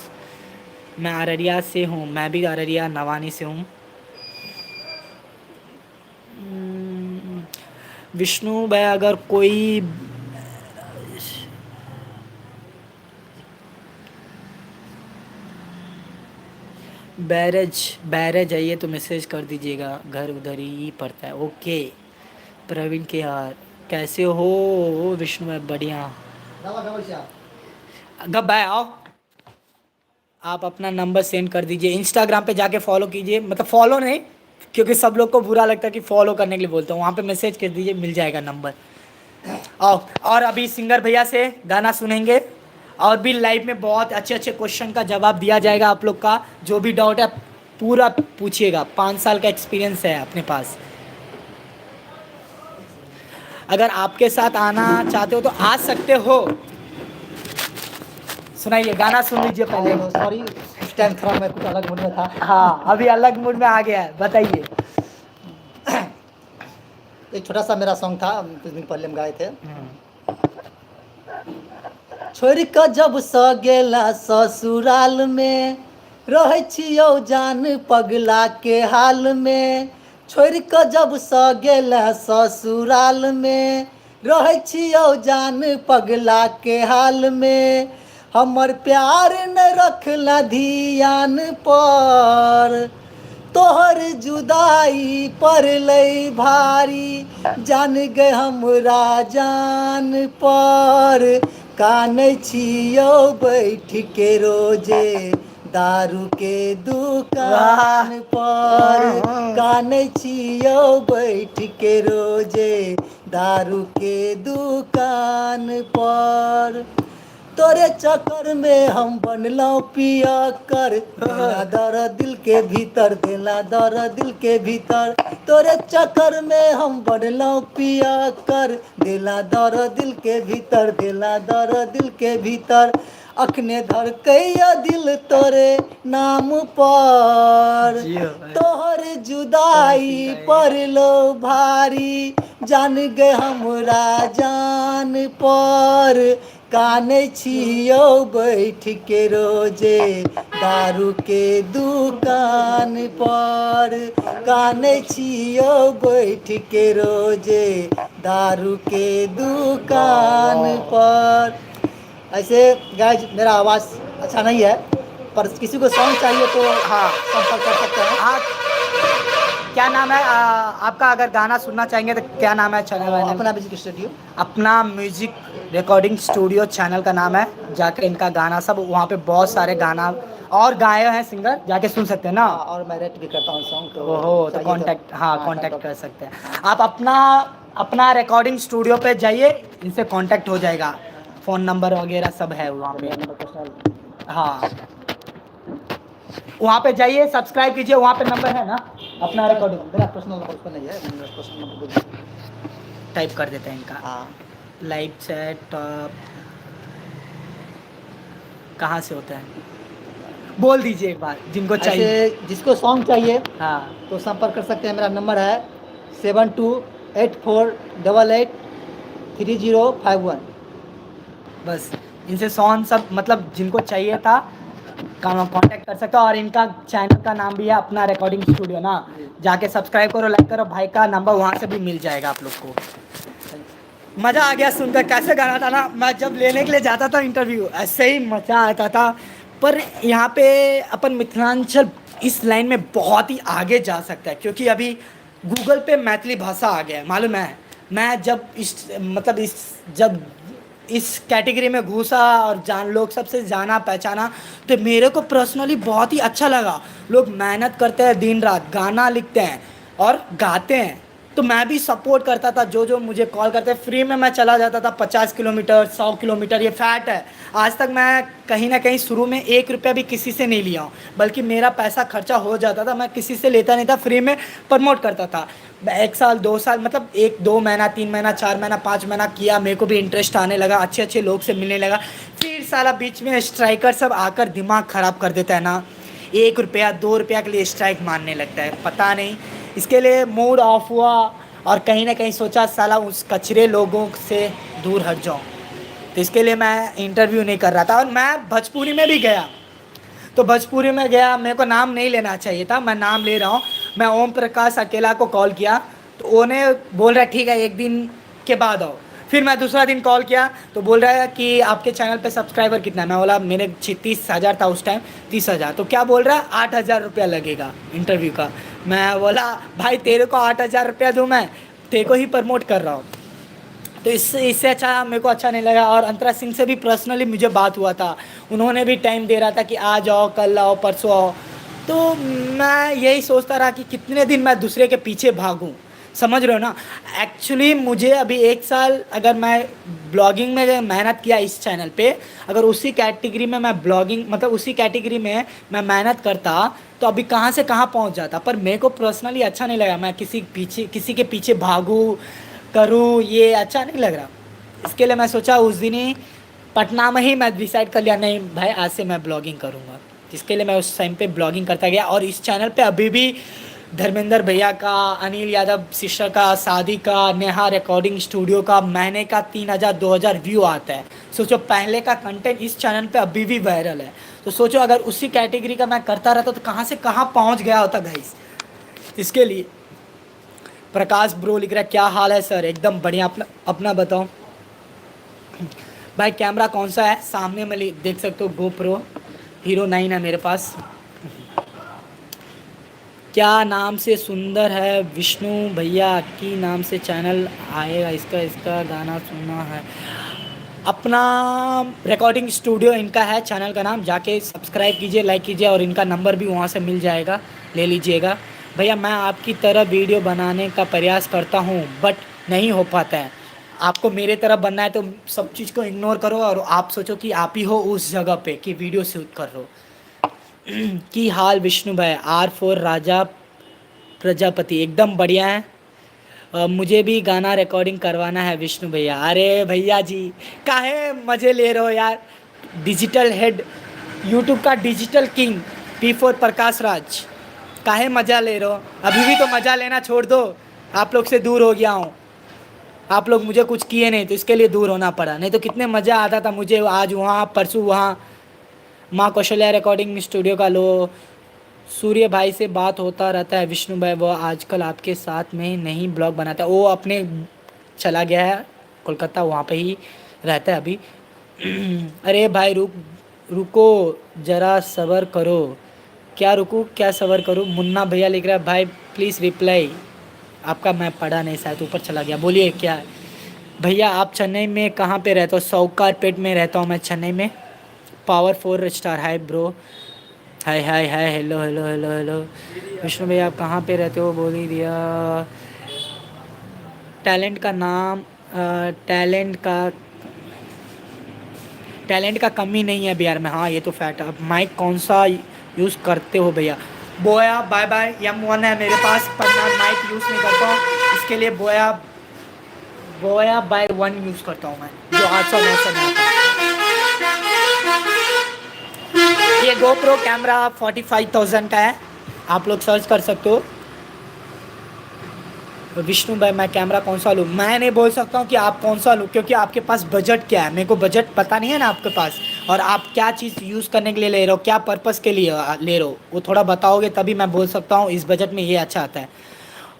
मैं अररिया से हूँ। मैं भी अररिया नवानी से हूँ। विष्णु भाई अगर कोई बैरेज आइए तो मैसेज कर दीजिएगा, घर उधर ही पड़ता है। ओके। प्रवीण के यार कैसे हो? विष्णु भाई बढ़िया। गब भाई आओ, आप अपना नंबर सेंड कर दीजिए। इंस्टाग्राम पे जाके फॉलो कीजिए, मतलब फॉलो नहीं, क्योंकि सब लोग को बुरा लगता है कि फॉलो करने के लिए बोलता हूँ। वहाँ पे मैसेज कर दीजिए, मिल जाएगा नंबर। आओ, और अभी सिंगर भैया से गाना सुनेंगे, और भी लाइव में बहुत अच्छे अच्छे क्वेश्चन का जवाब दिया जाएगा। आप लोग का जो भी डाउट है पूरा पूछिएगा। 5 साल का एक्सपीरियंस है अपने पास। अगर आपके साथ आना चाहते हो तो आ सकते हो। सुनाइए, गाना सुन लीजिए पहले। सॉरी, इस टाइम थोड़ा मैं कुछ अलग मूड में था। हाँ, अभी अलग मूड में आ गया है, बताइए। एक छोटा सा मेरा सॉन्ग था, कुछ दिन पहले हम गाए थे। छोड़ के जब स गेला ससुराल में, रहे छियौ जान पगला के हाल में। छोड़ के जब स गेला ससुराल में, रहे छियौ जान पगला के हाल में। हमर प्यार न रखला धियान पर, तोहर जुदाई पड़लै भारी, जान गए हमरा जान पर। कानै छियौ बैठ के रोजे दारू के दुकान पर। कानै छियौ बैठ के रोजे दारू के दुकान पर। तोरे चक्कर में हम बनलौ पियकर, देला दर दिल के भीतर, देला दर दिल के भीतर। तोरे चक्कर में हम बनलौ पियकर, देला दर दिल के भीतर, देला दर दिल के भीतर। अखने धड़कैया दिल तोरे नाम पर, तोहर जुदाई पड़लो भारी, जान गए हमरा जान पर। कानै छियौ बैठ के रोजे दारू के दुकान पर। कानै छियौ बैठ के रोजे दारू के दुकान पर। ऐसे गाइज, मेरा आवाज़ अच्छा नहीं है, पर किसी को सॉन्ग चाहिए तो हाँ, संपर्क कर सकते हैं। आप क्या नाम है आपका? अगर गाना सुनना चाहेंगे तो क्या नाम है चैनल? अपना म्यूजिक स्टूडियो, अपना म्यूजिक रिकॉर्डिंग स्टूडियो चैनल का नाम है। जाके इनका गाना सब वहाँ पे बहुत सारे गाना और गाए हैं सिंगर, जाके सुन सकते हैं ना। और मैं रेट भी करता हूँ सॉन्ग, तो ओहो, तो चाहिए कांटेक्ट, हाँ कांटेक्ट कांटेक्ट कर सकते हैं आप। अपना रिकॉर्डिंग स्टूडियो पे जाइए, इनसे कांटेक्ट हो जाएगा। फ़ोन नंबर वगैरह सब है वहाँ पे। हाँ, वहाँ पे जाइए, सब्सक्राइब कीजिए, वहाँ पे नंबर है ना अपना रिकॉर्डिंग। मेरा पर्सनल नंबर उसका नहीं है, मेरा पर्सनल नंबर टाइप कर देते हैं इनका। हाँ, लाइव चैट कहाँ से होता है, बोल दीजिए एक बार जिनको चाहिए। ऐसे जिसको सॉन्ग चाहिए हाँ, तो संपर्क कर सकते हैं। मेरा नंबर है 7284883051। बस इनसे सॉन्ग सब, मतलब जिनको चाहिए था कांटेक्ट कर सकते हो। और इनका चैनल का नाम भी है अपना रिकॉर्डिंग स्टूडियो ना, जाके सब्सक्राइब करो, लाइक करो। भाई का नंबर वहाँ से भी मिल जाएगा आप लोग को। मज़ा आ गया सुनकर, कैसे गाना था ना। मैं जब लेने के लिए जाता था इंटरव्यू, ऐसे ही मज़ा आता था। पर यहाँ पे अपन मिथिलांचल इस लाइन में बहुत ही आगे जा सकता है, क्योंकि अभी गूगल पे मैथिली भाषा आ गया है, मालूम है। मैं जब जब इस कैटेगरी में घुसा और लोग सबसे जाना पहचाना, तो मेरे को पर्सनली बहुत ही अच्छा लगा। लोग मेहनत करते हैं, दिन रात गाना लिखते हैं और गाते हैं। तो मैं भी सपोर्ट करता था, जो मुझे कॉल करते हैं फ्री में मैं चला जाता था। 50 किलोमीटर 100 किलोमीटर, ये फैक्ट है। आज तक मैं कहीं ना कहीं शुरू में 1 रुपया भी किसी से नहीं लिया हूँ, बल्कि मेरा पैसा खर्चा हो जाता था। मैं किसी से लेता नहीं था, फ्री में प्रमोट करता था। 1 साल 2 साल, मतलब 1-2 महीना 3 महीना 4 महीना 5 महीना किया, मेरे को भी इंटरेस्ट आने लगा, अच्छे लोग से मिलने लगा। फिर साला बीच में स्ट्राइकर सब आकर दिमाग ख़राब कर देता है ना, 1 रुपया 2 रुपया के लिए स्ट्राइक मारने लगता है, पता नहीं। इसके लिए मूड ऑफ हुआ और कहीं ना कहीं सोचा साला उस कचरे लोगों से दूर हट जाऊँ। तो इसके लिए मैं इंटरव्यू नहीं कर रहा था। और मैं भोजपुरी में भी गया, तो भोजपुरी में गया, मेरे को नाम नहीं लेना चाहिए था, मैं नाम ले रहा हूँ। मैं ओम प्रकाश अकेला को कॉल किया, तो उन्हें बोल रहा ठीक है 1 दिन के बाद आओ। फिर मैं दूसरा दिन कॉल किया, तो बोल रहा है कि आपके चैनल पे सब्सक्राइबर कितना है। मैं बोला मेरे 30,000 था उस टाइम, 30,000। तो क्या बोल रहा है, 8,000 रुपया लगेगा इंटरव्यू का। मैं बोला भाई तेरे को 8,000 रुपया दूँ, मैं तेरे को ही प्रमोट कर रहा हूँ। तो इससे अच्छा मेरे को अच्छा नहीं लगा। और अंतरा सिंह से भी पर्सनली मुझे बात हुआ था, उन्होंने भी टाइम दे रहा था कि आ जाओ, कल आओ, परसों आओ। तो मैं यही सोचता रहा कि कितने दिन मैं दूसरे के पीछे भागूं, समझ रहे हो ना। एक्चुअली मुझे अभी 1 साल अगर मैं ब्लॉगिंग में मेहनत किया इस चैनल पे, अगर उसी कैटेगरी में मैं ब्लॉगिंग मतलब उसी कैटेगरी में मैं मेहनत करता, तो अभी कहाँ से कहाँ पहुँच जाता। पर मेरे को पर्सनली अच्छा नहीं लगा मैं किसी के पीछे भागूँ, करूँ, ये अच्छा नहीं लग रहा। इसके लिए मैं सोचा उस दिन ही पटना में ही मैं डिसाइड कर लिया, नहीं भाई आज से मैं ब्लॉगिंग करूँगा। इसके लिए मैं उस टाइम पे ब्लॉगिंग करता गया और इस चैनल पे अभी भी धर्मेंद्र भैया का, अनिल यादव सिस्टर का, शादी का, नेहा रिकॉर्डिंग स्टूडियो का महीने का 3000-2000 व्यू आता है। सोचो पहले का कंटेंट इस चैनल पे अभी भी वायरल है। तो सोचो अगर उसी कैटेगरी का मैं करता रहता तो कहाँ से कहाँ पहुँच गया होता गाइस। इसके लिए प्रकाश ब्रो लिख रहा है, क्या हाल है सर? एकदम बढ़िया। अपना अपना बताओ भाई। कैमरा कौन सा है? सामने में देख सकते हो, GoPro Hero 9 है मेरे पास। क्या नाम से सुंदर है? विष्णु भैया की नाम से चैनल आएगा, इसका गाना सुनना है। अपना रिकॉर्डिंग स्टूडियो इनका है चैनल का नाम, जाके सब्सक्राइब कीजिए, लाइक कीजिए और इनका नंबर भी वहाँ से मिल जाएगा, ले लीजिएगा। भैया मैं आपकी तरह वीडियो बनाने का प्रयास करता हूँ बट नहीं हो पाता है। आपको मेरे तरह बनना है तो सब चीज़ को इग्नोर करो और आप सोचो कि आप ही हो उस जगह पे कि वीडियो शूट कर रहे हो। की हाल विष्णु भाई? R4 राजा प्रजापति एकदम बढ़िया है। मुझे भी गाना रिकॉर्डिंग करवाना है विष्णु भैया। अरे भैया जी काहे मज़े ले रहे हो यार। डिजिटल हेड, यूट्यूब का digital king P4 Prakash Raj, काहे मज़ा ले रहे हो? अभी भी तो मज़ा लेना छोड़ दो। आप लोग से दूर हो गया हूँ। आप लोग मुझे कुछ किए नहीं तो इसके लिए दूर होना पड़ा, नहीं तो कितने मज़ा आता था मुझे। आज वहाँ परसों वहाँ। माँ कौशल्या रिकॉर्डिंग स्टूडियो का लो। सूर्य भाई से बात होता रहता है विष्णु भाई, वो आजकल आपके साथ में नहीं ब्लॉग बनाता, वो अपने चला गया है कोलकाता, वहाँ पे ही रहता है अभी। अरे भाई रुको ज़रा सब्र करो। क्या रुकूं, क्या सब्र करूं? मुन्ना भैया लिख रहा है, भाई प्लीज़ रिप्लाई आपका मैं पढ़ा नहीं, शायद ऊपर चला गया। बोलिए क्या है भैया? आप चेन्नई में कहाँ पे रहते हो? सौकारपेट में रहता हूँ मैं चेन्नई में। Power 4 star, hi bro, hi hi hi, hello hello hello hello. Vishnu भैया आप कहाँ पे रहते हो? बोल ही दिया। टैलेंट का नाम, टैलेंट का कमी नहीं है बिहार में। हाँ ये तो फैक्ट है। अब माइक कौन सा यूज़ करते हो भैया? बोया बाय बाय M1 है मेरे पास, पर मैं माइक यूज़ नहीं करता हूँ। इसके लिए बोया बाय 1 यूज़ करता हूँ मैं, जो 800-900 में आता है। ये GoPro कैमरा 45,000 का है, आप लोग सर्च कर सकते हो। विष्णु भाई मैं कैमरा कौन सा लूँ? मैं नहीं बोल सकता हूँ कि आप कौन सा लूँ, क्योंकि आपके पास बजट क्या है, मेरे को बजट पता नहीं है ना आपके पास, और आप क्या चीज़ यूज़ करने के लिए ले रहे हो, क्या पर्पज़ के लिए ले रहे हो, वो थोड़ा बताओगे तभी मैं बोल सकता हूँ इस बजट में ये अच्छा आता है।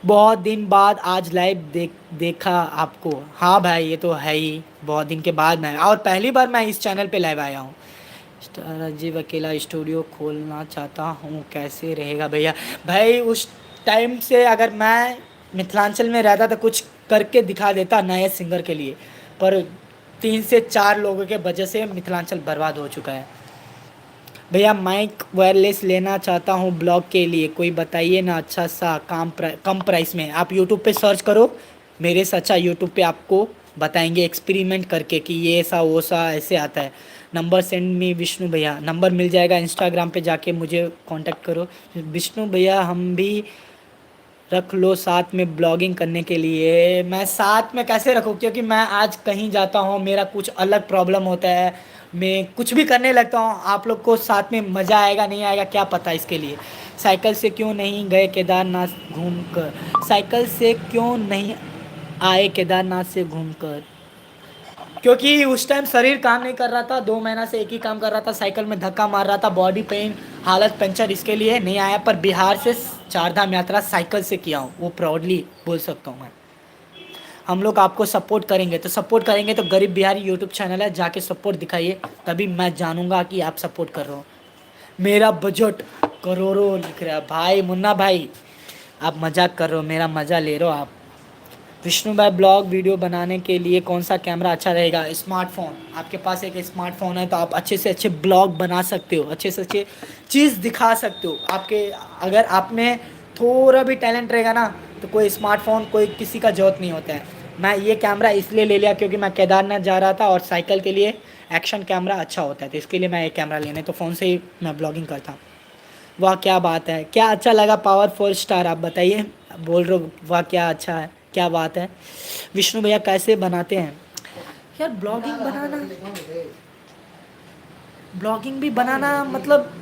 बहुत दिन बाद आज लाइव देखा आपको। हाँ भाई ये तो है ही, बहुत दिन के बाद मैं, और पहली बार मैं इस चैनल पर लाइव आया हूँ। राजीव अकेला स्टूडियो खोलना चाहता हूँ, कैसे रहेगा भैया? भाई उस टाइम से अगर मैं मिथिलांचल में रहता तो कुछ करके दिखा देता नए सिंगर के लिए, पर 3 से 4 लोगों के वजह से मिथिलांचल बर्बाद हो चुका है। भैया माइक वायरलेस लेना चाहता हूँ ब्लॉग के लिए, कोई बताइए ना अच्छा सा कम प्राइस में। आप यूट्यूब पे सर्च करो, मेरे से अच्छा यूट्यूब पे आपको बताएंगे एक्सपेरिमेंट करके कि ये सा वो सा ऐसे आता है। नंबर सेंड मी विष्णु भैया, नंबर मिल जाएगा इंस्टाग्राम पे जाके मुझे कांटेक्ट करो। विष्णु भैया हम भी रख लो साथ में ब्लॉगिंग करने के लिए। मैं साथ में कैसे रखूँ, क्योंकि मैं आज कहीं जाता हूँ, मेरा कुछ अलग प्रॉब्लम होता है, मैं कुछ भी करने लगता हूँ। आप लोग को साथ में मज़ा आएगा नहीं आएगा क्या पता। इसके लिए साइकिल से क्यों नहीं गए केदारनाथ घूम कर? साइकिल से क्यों नहीं आए केदारनाथ से घूम कर? क्योंकि उस टाइम शरीर काम नहीं कर रहा था, 2 महीना से एक ही काम कर रहा था, साइकिल में धक्का मार रहा था, बॉडी पेन, हालत पंचर, इसके लिए नहीं आया। पर बिहार से 4 धाम यात्रा साइकिल से किया हूँ, वो प्राउडली बोल सकता हूँ मैं। हम लोग आपको सपोर्ट करेंगे तो गरीब बिहारी यूट्यूब चैनल है, जाके सपोर्ट दिखाइए, तभी मैं जानूंगा कि आप सपोर्ट कर रहे हो। मेरा बजट करोड़ों लिख रहा है भाई। मुन्ना भाई आप मजाक कर रहे हो, मेरा मज़ा ले रहे हो आप। विष्णु भाई ब्लॉग वीडियो बनाने के लिए कौन सा कैमरा अच्छा रहेगा? स्मार्टफोन, आपके पास एक स्मार्टफोन है तो आप अच्छे से अच्छे ब्लॉग बना सकते हो, अच्छे से अच्छे चीज़ दिखा सकते हो। आपके अगर आप में थोड़ा भी टैलेंट रहेगा ना तो कोई स्मार्टफोन कोई किसी का ज़रूरत नहीं होता है। मैं ये कैमरा इसलिए ले लिया क्योंकि मैं केदारनाथ जा रहा था और साइकिल के लिए एक्शन कैमरा अच्छा होता है, तो इसके लिए मैं ये कैमरा लेने, तो फ़ोन से ही मैं ब्लॉगिंग करता हूँ। वाह क्या बात है, क्या अच्छा लगा? पावर 4 स्टार आप बताइए, बोल रहे हो वाह क्या अच्छा है। क्या बात है। विष्णु भैया कैसे बनाते हैं यार ब्लॉगिंग बनाना, ब्लॉगिंग भी बनाना मतलब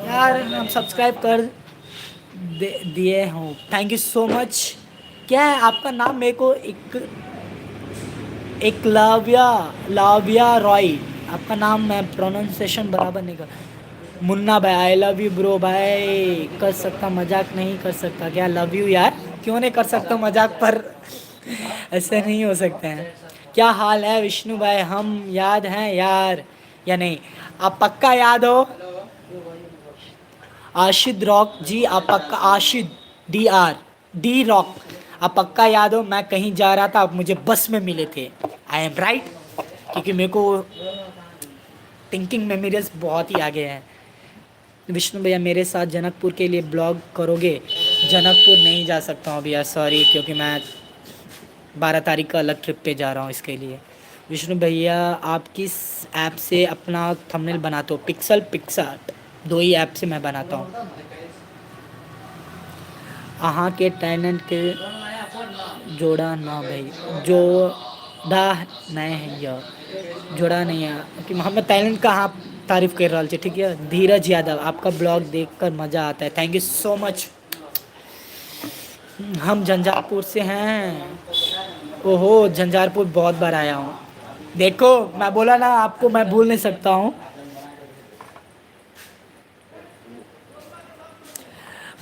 यार हम सब्सक्राइब कर दिए हूँ, थैंक यू सो मच। क्या है आपका नाम, मेरे को एकलव्या लाव्या रॉय, आपका नाम मैं प्रोनाउंसिएशन बराबर नहीं कर। मुन्ना भाई आई लव यू ब्रो भाई, कर सकता मजाक नहीं कर सकता क्या, लव यू यार, क्यों नहीं कर सकता मजाक पर ऐसे नहीं हो सकते हैं। क्या हाल है विष्णु भाई, हम याद हैं यार या नहीं, आप पक्का याद हो। आशिद रॉक जी आप पक्का, आशिद डी रॉक, आप पक्का याद हो, मैं कहीं जा रहा था आप मुझे बस में मिले थे, आई एम राइट, क्योंकि मेरे को थिंकिंग मेमोरीज बहुत ही आगे हैं। विष्णु भैया मेरे साथ जनकपुर के लिए ब्लॉग करोगे, जनकपुर नहीं जा सकता हूँ भैया सॉरी, क्योंकि मैं 12 तारीख का अलग ट्रिप पे जा रहा हूँ इसके लिए। विष्णु भैया आप किस ऐप से अपना थंबनेल बनाते हो, पिक्सल पिक्सार्ट, 2 ही ऐप से मैं बनाता हूँ। अहाँ के टैलेंट के जोड़ा ना भाई, जोड़ा नहीं है यह, जोड़ा नहीं है कि मोहम्मद टैलेंट का आप तारीफ कर रहा छे, ठीक है। धीरज यादव आपका ब्लॉग देखकर मज़ा आता है, थैंक यू सो मच। हम झंझारपुर से हैं, ओहो झंझारपुर बहुत बार आया हूँ, देखो मैं बोला ना आपको, मैं भूल नहीं सकता हूँ।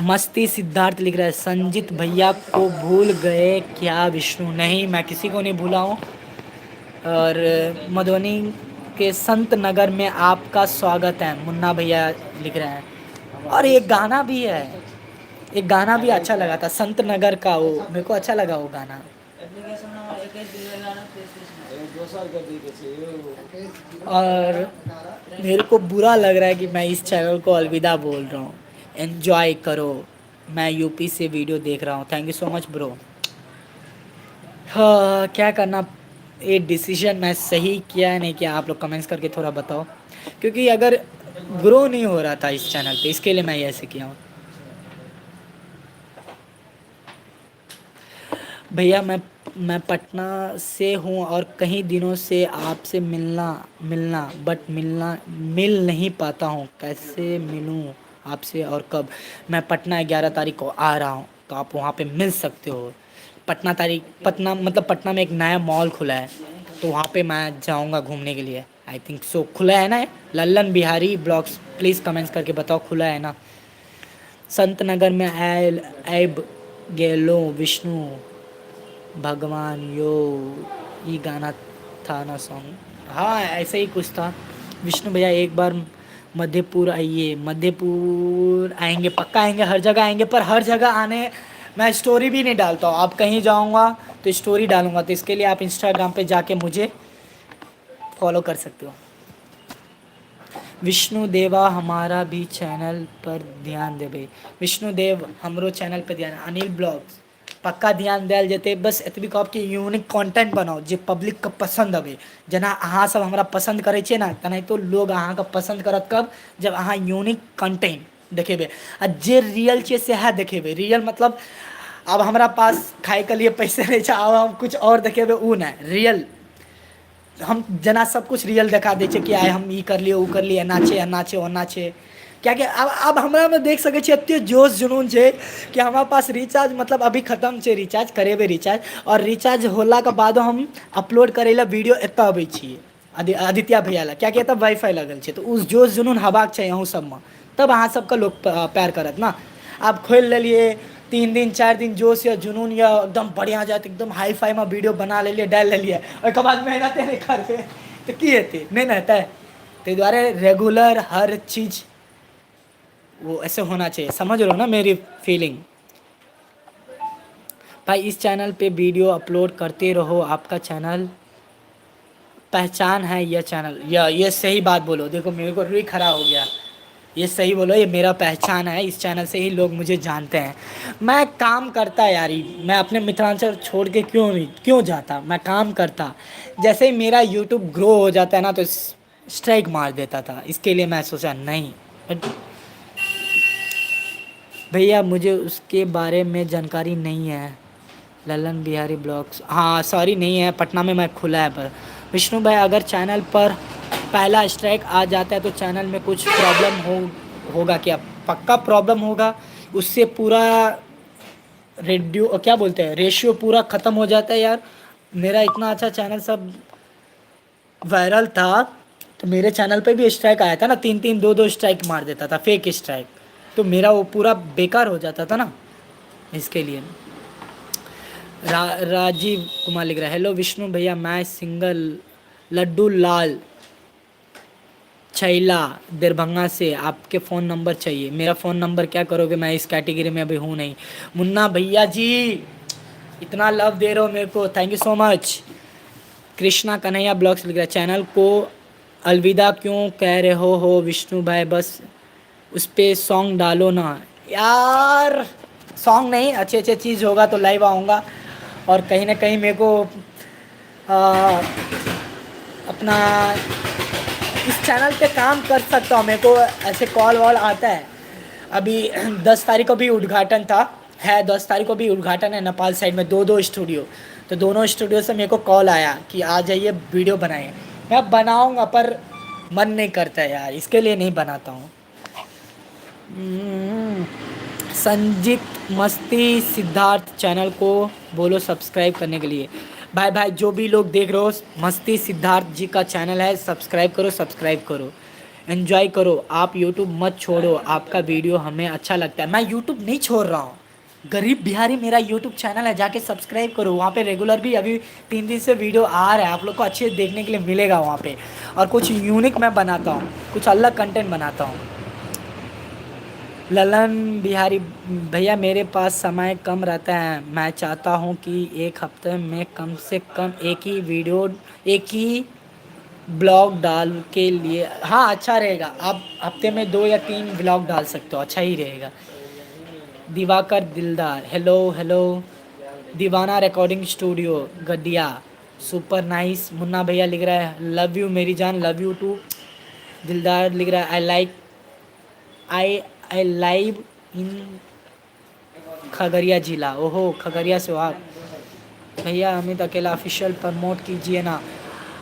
मस्ती सिद्धार्थ लिख रहा है, संजीत भैया को भूल गए क्या विष्णु, नहीं मैं किसी को नहीं भूला हूँ। और मधुबनी के संत नगर में आपका स्वागत है, मुन्ना भैया लिख रहे हैं। और एक गाना भी है, एक गाना भी अच्छा लगा था संत नगर का, वो मेरे को अच्छा लगा वो गाना। और मेरे को बुरा लग रहा है कि मैं इस चैनल को अलविदा बोल रहा हूँ, एन्जॉय करो, मैं यूपी से वीडियो देख रहा हूँ, thank you so much bro. हाँ क्या करना, ये डिसीजन मैं सही किया है नहीं किया, आप लोग कमेंट्स करके थोड़ा बताओ, क्योंकि अगर ग्रो नहीं हो रहा था इस चैनल पे, इसके लिए मैं ये ऐसे किया हूँ। भैया मैं पटना से हूँ और कई दिनों से आपसे मिलना मिलना बट मिल नहीं पाता हूँ, कैसे मिलूँ आपसे और कब। मैं पटना 11 तारीख को आ रहा हूँ, तो आप वहाँ पे मिल सकते हो। पटना मतलब पटना में एक नया मॉल खुला है, तो वहाँ पे मैं जाऊँगा घूमने के लिए, आई थिंक सो खुला है ना। Lallan Bihari blogs please comments करके बताओ खुला है ना। संत नगर में ऐब गेलो विष्णु भगवान यो, ये गाना था ना सॉन्ग, हाँ ऐसे ही कुछ था। विष्णु भैया एक बार मध्यपुर आइए, मध्यपुर आएंगे पक्का आएंगे, हर जगह आएंगे, पर हर जगह आने मैं स्टोरी भी नहीं डालता हूँ, आप कहीं जाऊँगा तो स्टोरी डालूँगा, तो इसके लिए आप इंस्टाग्राम पे जाके मुझे फॉलो कर सकते हो। विष्णु देवा हमारा भी चैनल पर ध्यान देवे, विष्णु देव हमरो चैनल पर ध्यान, अनिल ब्लॉग्स पक्का ध्यान दिया जेते, बस एतबी कहब कि यूनिक कंटेंट बनाओ जे पब्लिक के पसंद आवे, जना अहाँ सब हमरा पसंद करे छे ना, तना तो लोग अहाँ का पसंद करत कब, जब अहाँ यूनिक कंटेंट देखेबे, आ जे रियल छे से है देखेबे, रियल मतलब अब हमारा पास खाए के लिए पैसे नहीं छे, अब हम कुछ और देखेबे उ ना रियल, हम जना सब कुछ रियल दिखा दे छे कि आए हम ई कर लिए उ कर लिए, एना छे ओना छे, क्या क्या अब हमरा में देख सके छे, एते जोश जुनून छे कि हमारे पास रिचार्ज मतलब अभी खत्म छे, रिचार्ज करेबे रिचार्ज, और रिचार्ज होला के बाद हम अपलोड करेला वीडियो एतऽ अबै छिए आदित्य भैया ला, क्या क्या तब वाईफाई लगल छे, तो उस जोश जुनून हबाक चाहिए अहूँ सबमे, तब अहाँ सबके लोग प्यार करत ना। आप खोल लेलिए 3 दिन 4 दिन जोश या जुनून या एकदम बढ़िया जात एकदम हाई फाई में वीडियो बना लेलिए डाल लेलिए, ओहिके बाद मेहनत नहीं करबे तो की हेतै, नहीं ना हेतै। ताहि दुआरे रेगुलर हर चीज़ वो ऐसे होना चाहिए, समझ रहे हो ना मेरी फीलिंग। भाई इस चैनल पे वीडियो अपलोड करते रहो, आपका चैनल पहचान है, यह चैनल ये सही बात बोलो, देखो मेरे को रुई खड़ा हो गया, ये सही बोलो, ये मेरा पहचान है, इस चैनल से ही लोग मुझे जानते हैं। मैं काम करता यारी, मैं अपने मित्रांचल छोड़ के क्यों जाता, मैं काम करता, जैसे ही मेरा यूट्यूब ग्रो हो जाता है ना तो स्ट्राइक मार देता था, इसके लिए मैं सोचा नहीं भैया मुझे उसके बारे में जानकारी नहीं है, ललन बिहारी ब्लॉग्स, हाँ सॉरी नहीं है, पटना में मैं खुला है। पर विष्णु भाई अगर चैनल पर पहला स्ट्राइक आ जाता है तो चैनल में कुछ प्रॉब्लम होगा क्या? पक्का प्रॉब्लम होगा, उससे पूरा क्या बोलते हैं, रेशियो पूरा ख़त्म हो जाता है यार। मेरा इतना अच्छा चैनल सब वायरल था, तो मेरे चैनल पे भी स्ट्राइक आया था ना, 3-3 2-2 स्ट्राइक मार देता था, फेक स्ट्राइक, तो मेरा वो पूरा बेकार हो जाता था ना, इसके लिए। राजीव कुमार लिख रहा है, हेलो विष्णु भैया, मैं सिंगल लड्डू लाल छैला दरभंगा से, आपके फ़ोन नंबर चाहिए। मेरा फ़ोन नंबर क्या करोगे, मैं इस कैटेगरी में अभी हूँ नहीं। मुन्ना भैया जी इतना लव दे रहे हो मेरे को, thank you so much. Krishna Kanhaiya blogs लिख रहा है, चैनल को अलविदा क्यों कह रहे हो विष्णु भाई, बस उस पर सॉन्ग डालो ना यार। सॉन्ग नहीं, अच्छे अच्छे चीज़ होगा तो लाइव आऊँगा, और कहीं ना कहीं मेरे को आ, अपना इस चैनल पे काम कर सकता हूँ, मेरे को ऐसे कॉल वॉल आता है। अभी 10 तारीख को भी उद्घाटन था, है 10 तारीख को भी उद्घाटन है नेपाल साइड में, दो स्टूडियो, तो दोनों स्टूडियो से मेरे को कॉल आया कि आ जाइए वीडियो बनाइए। मैं बनाऊँगा पर मन नहीं करता है यार, इसके लिए नहीं बनाता हूँ। संजीत मस्ती सिद्धार्थ चैनल को बोलो सब्सक्राइब करने के लिए। भाई जो भी लोग देख रहे हो, मस्ती सिद्धार्थ जी का चैनल है, सब्सक्राइब करो, एंजॉय करो। आप यूट्यूब मत छोड़ो, आपका वीडियो हमें अच्छा लगता है। मैं यूट्यूब नहीं छोड़ रहा हूँ, गरीब बिहारी मेरा यूट्यूब चैनल है, जाके सब्सक्राइब करो। वहाँ पे रेगुलर भी अभी 3 दिन से वीडियो आ रहा है, आप लोग को अच्छे देखने के लिए मिलेगा वहाँ पे, और कुछ यूनिक मैं बनाता हूँ, कुछ अलग कंटेंट बनाता हूँ। ललन बिहारी भैया, मेरे पास समय कम रहता है, मैं चाहता हूँ कि एक हफ्ते में कम से कम एक ही ब्लॉग डाल के लिए। हाँ अच्छा रहेगा, आप हफ्ते में 2 या 3 ब्लॉग डाल सकते हो, अच्छा ही रहेगा। दिवाकर दिलदार, हेलो दीवाना रिकॉर्डिंग स्टूडियो गड्डिया, सुपर नाइस। मुन्ना भैया लिख रहा है, लव यू मेरी जान, लव यू टू। दिलदार लिख रहा है, आई लाइव इन खगड़िया जिला। ओहो, खगड़िया से हो आप। भैया अमित अकेला ऑफिशियल प्रमोट कीजिए ना।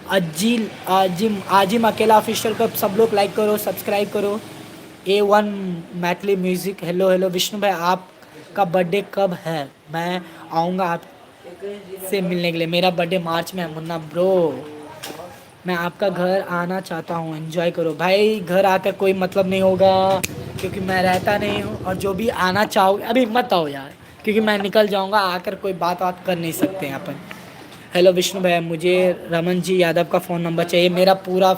आजिम अकेला ऑफिशियल को सब लोग लाइक करो, सब्सक्राइब करो। A1 Maithili music, hello Vishnu भाई, आपका बर्थडे कब है? मैं आऊँगा आपसे मिलने के लिए। मेरा बर्थडे मार्च में है मुन्ना ब्रो। मैं आपका घर आना चाहता हूँ, एंजॉय करो। भाई घर आकर कोई मतलब नहीं होगा, क्योंकि मैं रहता नहीं हूँ, और जो भी आना चाहोगे अभी मत आओ यार, क्योंकि मैं निकल जाऊँगा, आकर कोई बात कर नहीं सकते हैं अपन। हेलो विष्णु भैया, मुझे रमन जी यादव का फ़ोन नंबर चाहिए। मेरा पूरा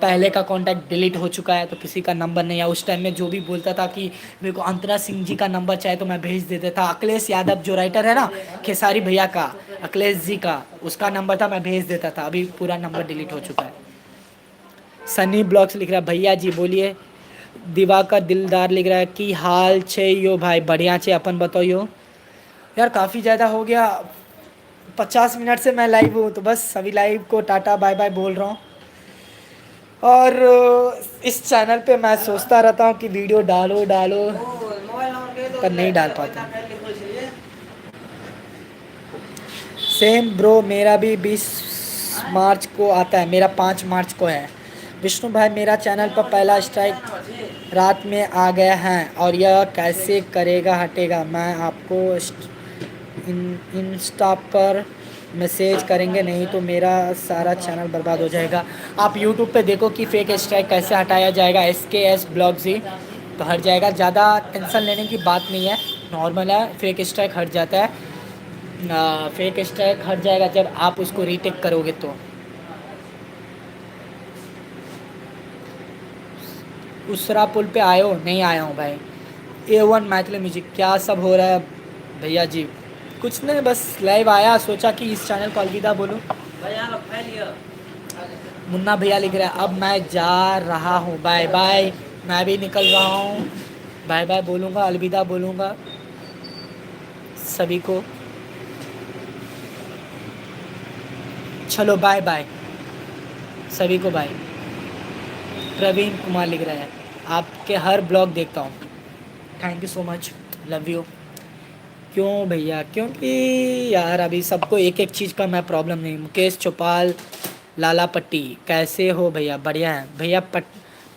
पहले का कांटेक्ट डिलीट हो चुका है, तो किसी का नंबर नहीं है। उस टाइम में जो भी बोलता था कि मेरे को अंतरा सिंह जी का नंबर चाहिए, तो मैं भेज देता था। अखिलेश यादव जो राइटर है ना, खेसारी भैया का, अखिलेश जी का, उसका नंबर था, मैं भेज देता था। अभी पूरा नंबर डिलीट हो चुका है। सनी ब्लॉग्स लिख रहा है, भैया जी बोलिए। दिवाकर दिलदार लिख रहा है कि हाल छे यो भाई, बढ़िया छे, अपन बताइयो। यार काफ़ी ज़्यादा हो गया, 50 मिनट से मैं लाइव हूँ, तो बस सभी लाइव को टाटा बाय बाय बोल रहा हूँ। और इस चैनल पे मैं सोचता रहता हूँ कि वीडियो डालो पर नहीं डाल पाता। सेम ब्रो, मेरा भी 20 मार्च को आता है, मेरा 5 मार्च को है। विष्णु भाई, मेरा चैनल पर पहला स्ट्राइक रात में आ गया है, और यह कैसे करेगा हटेगा? मैं आपको इंस्टा पर मैसेज करेंगे, नहीं तो मेरा सारा चैनल बर्बाद हो जाएगा। आप यूट्यूब पे देखो कि फेक स्ट्राइक कैसे हटाया जाएगा, SKS ब्लॉग्स ही तो हट जाएगा। ज़्यादा टेंशन लेने की बात नहीं है, नॉर्मल है, फेक स्ट्राइक हट जाता है। फेक स्ट्राइक हट जाएगा जब आप उसको रीटेक करोगे तो। उसरा पुल पे आए हो? नहीं आया हूँ भाई। A1 मैथिली म्यूजिक, क्या सब हो रहा है भैया जी? कुछ नहीं, बस लाइव आया, सोचा कि इस चैनल को अलविदा बोलूँ। मुन्ना भैया लिख रहा है, अब मैं जा रहा हूँ, बाय बाय। मैं भी निकल रहा हूँ, बाय बाय बोलूँगा, अलविदा बोलूँगा सभी को। चलो बाय बाय सभी को, बाय। प्रवीण कुमार लिख रहा है, आपके हर ब्लॉग देखता हूँ, thank you so much, love you. क्यों भैया? क्योंकि यार अभी सबको एक एक चीज़ का मैं प्रॉब्लम नहीं। मुकेश चौपाल लाला पट्टी, कैसे हो भैया? बढ़िया है भैया।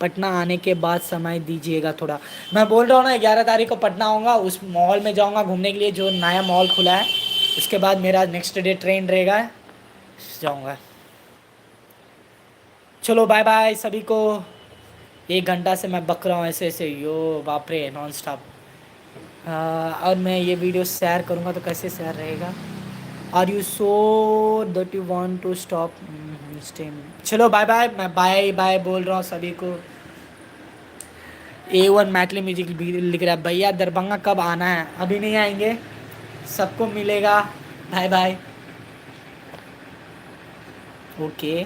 पटना आने के बाद समय दीजिएगा थोड़ा। मैं बोल रहा हूँ ना 11 तारीख को पटना आऊँगा, उस मॉल में जाऊँगा घूमने के लिए जो नया मॉल खुला है। उसके बाद मेरा नेक्स्ट डे ट्रेन रहेगा, जाऊँगा। चलो बाय बाय सभी को। 1 घंटा से मैं बक रहा हूँ ऐसे ऐसे, यो बाप रे, नॉन स्टॉप। और मैं ये वीडियो शेयर करूँगा तो कैसे शेयर रहेगा? Are you so that you want to stop stem? चलो बाय बाय, मैं बाय बाय बोल रहा हूँ सभी को। A1 मैटली म्यूजिक भी लिख रहा है भैया दरभंगा कब आना है? अभी नहीं आएंगे, सबको मिलेगा। Bye bye. ओके।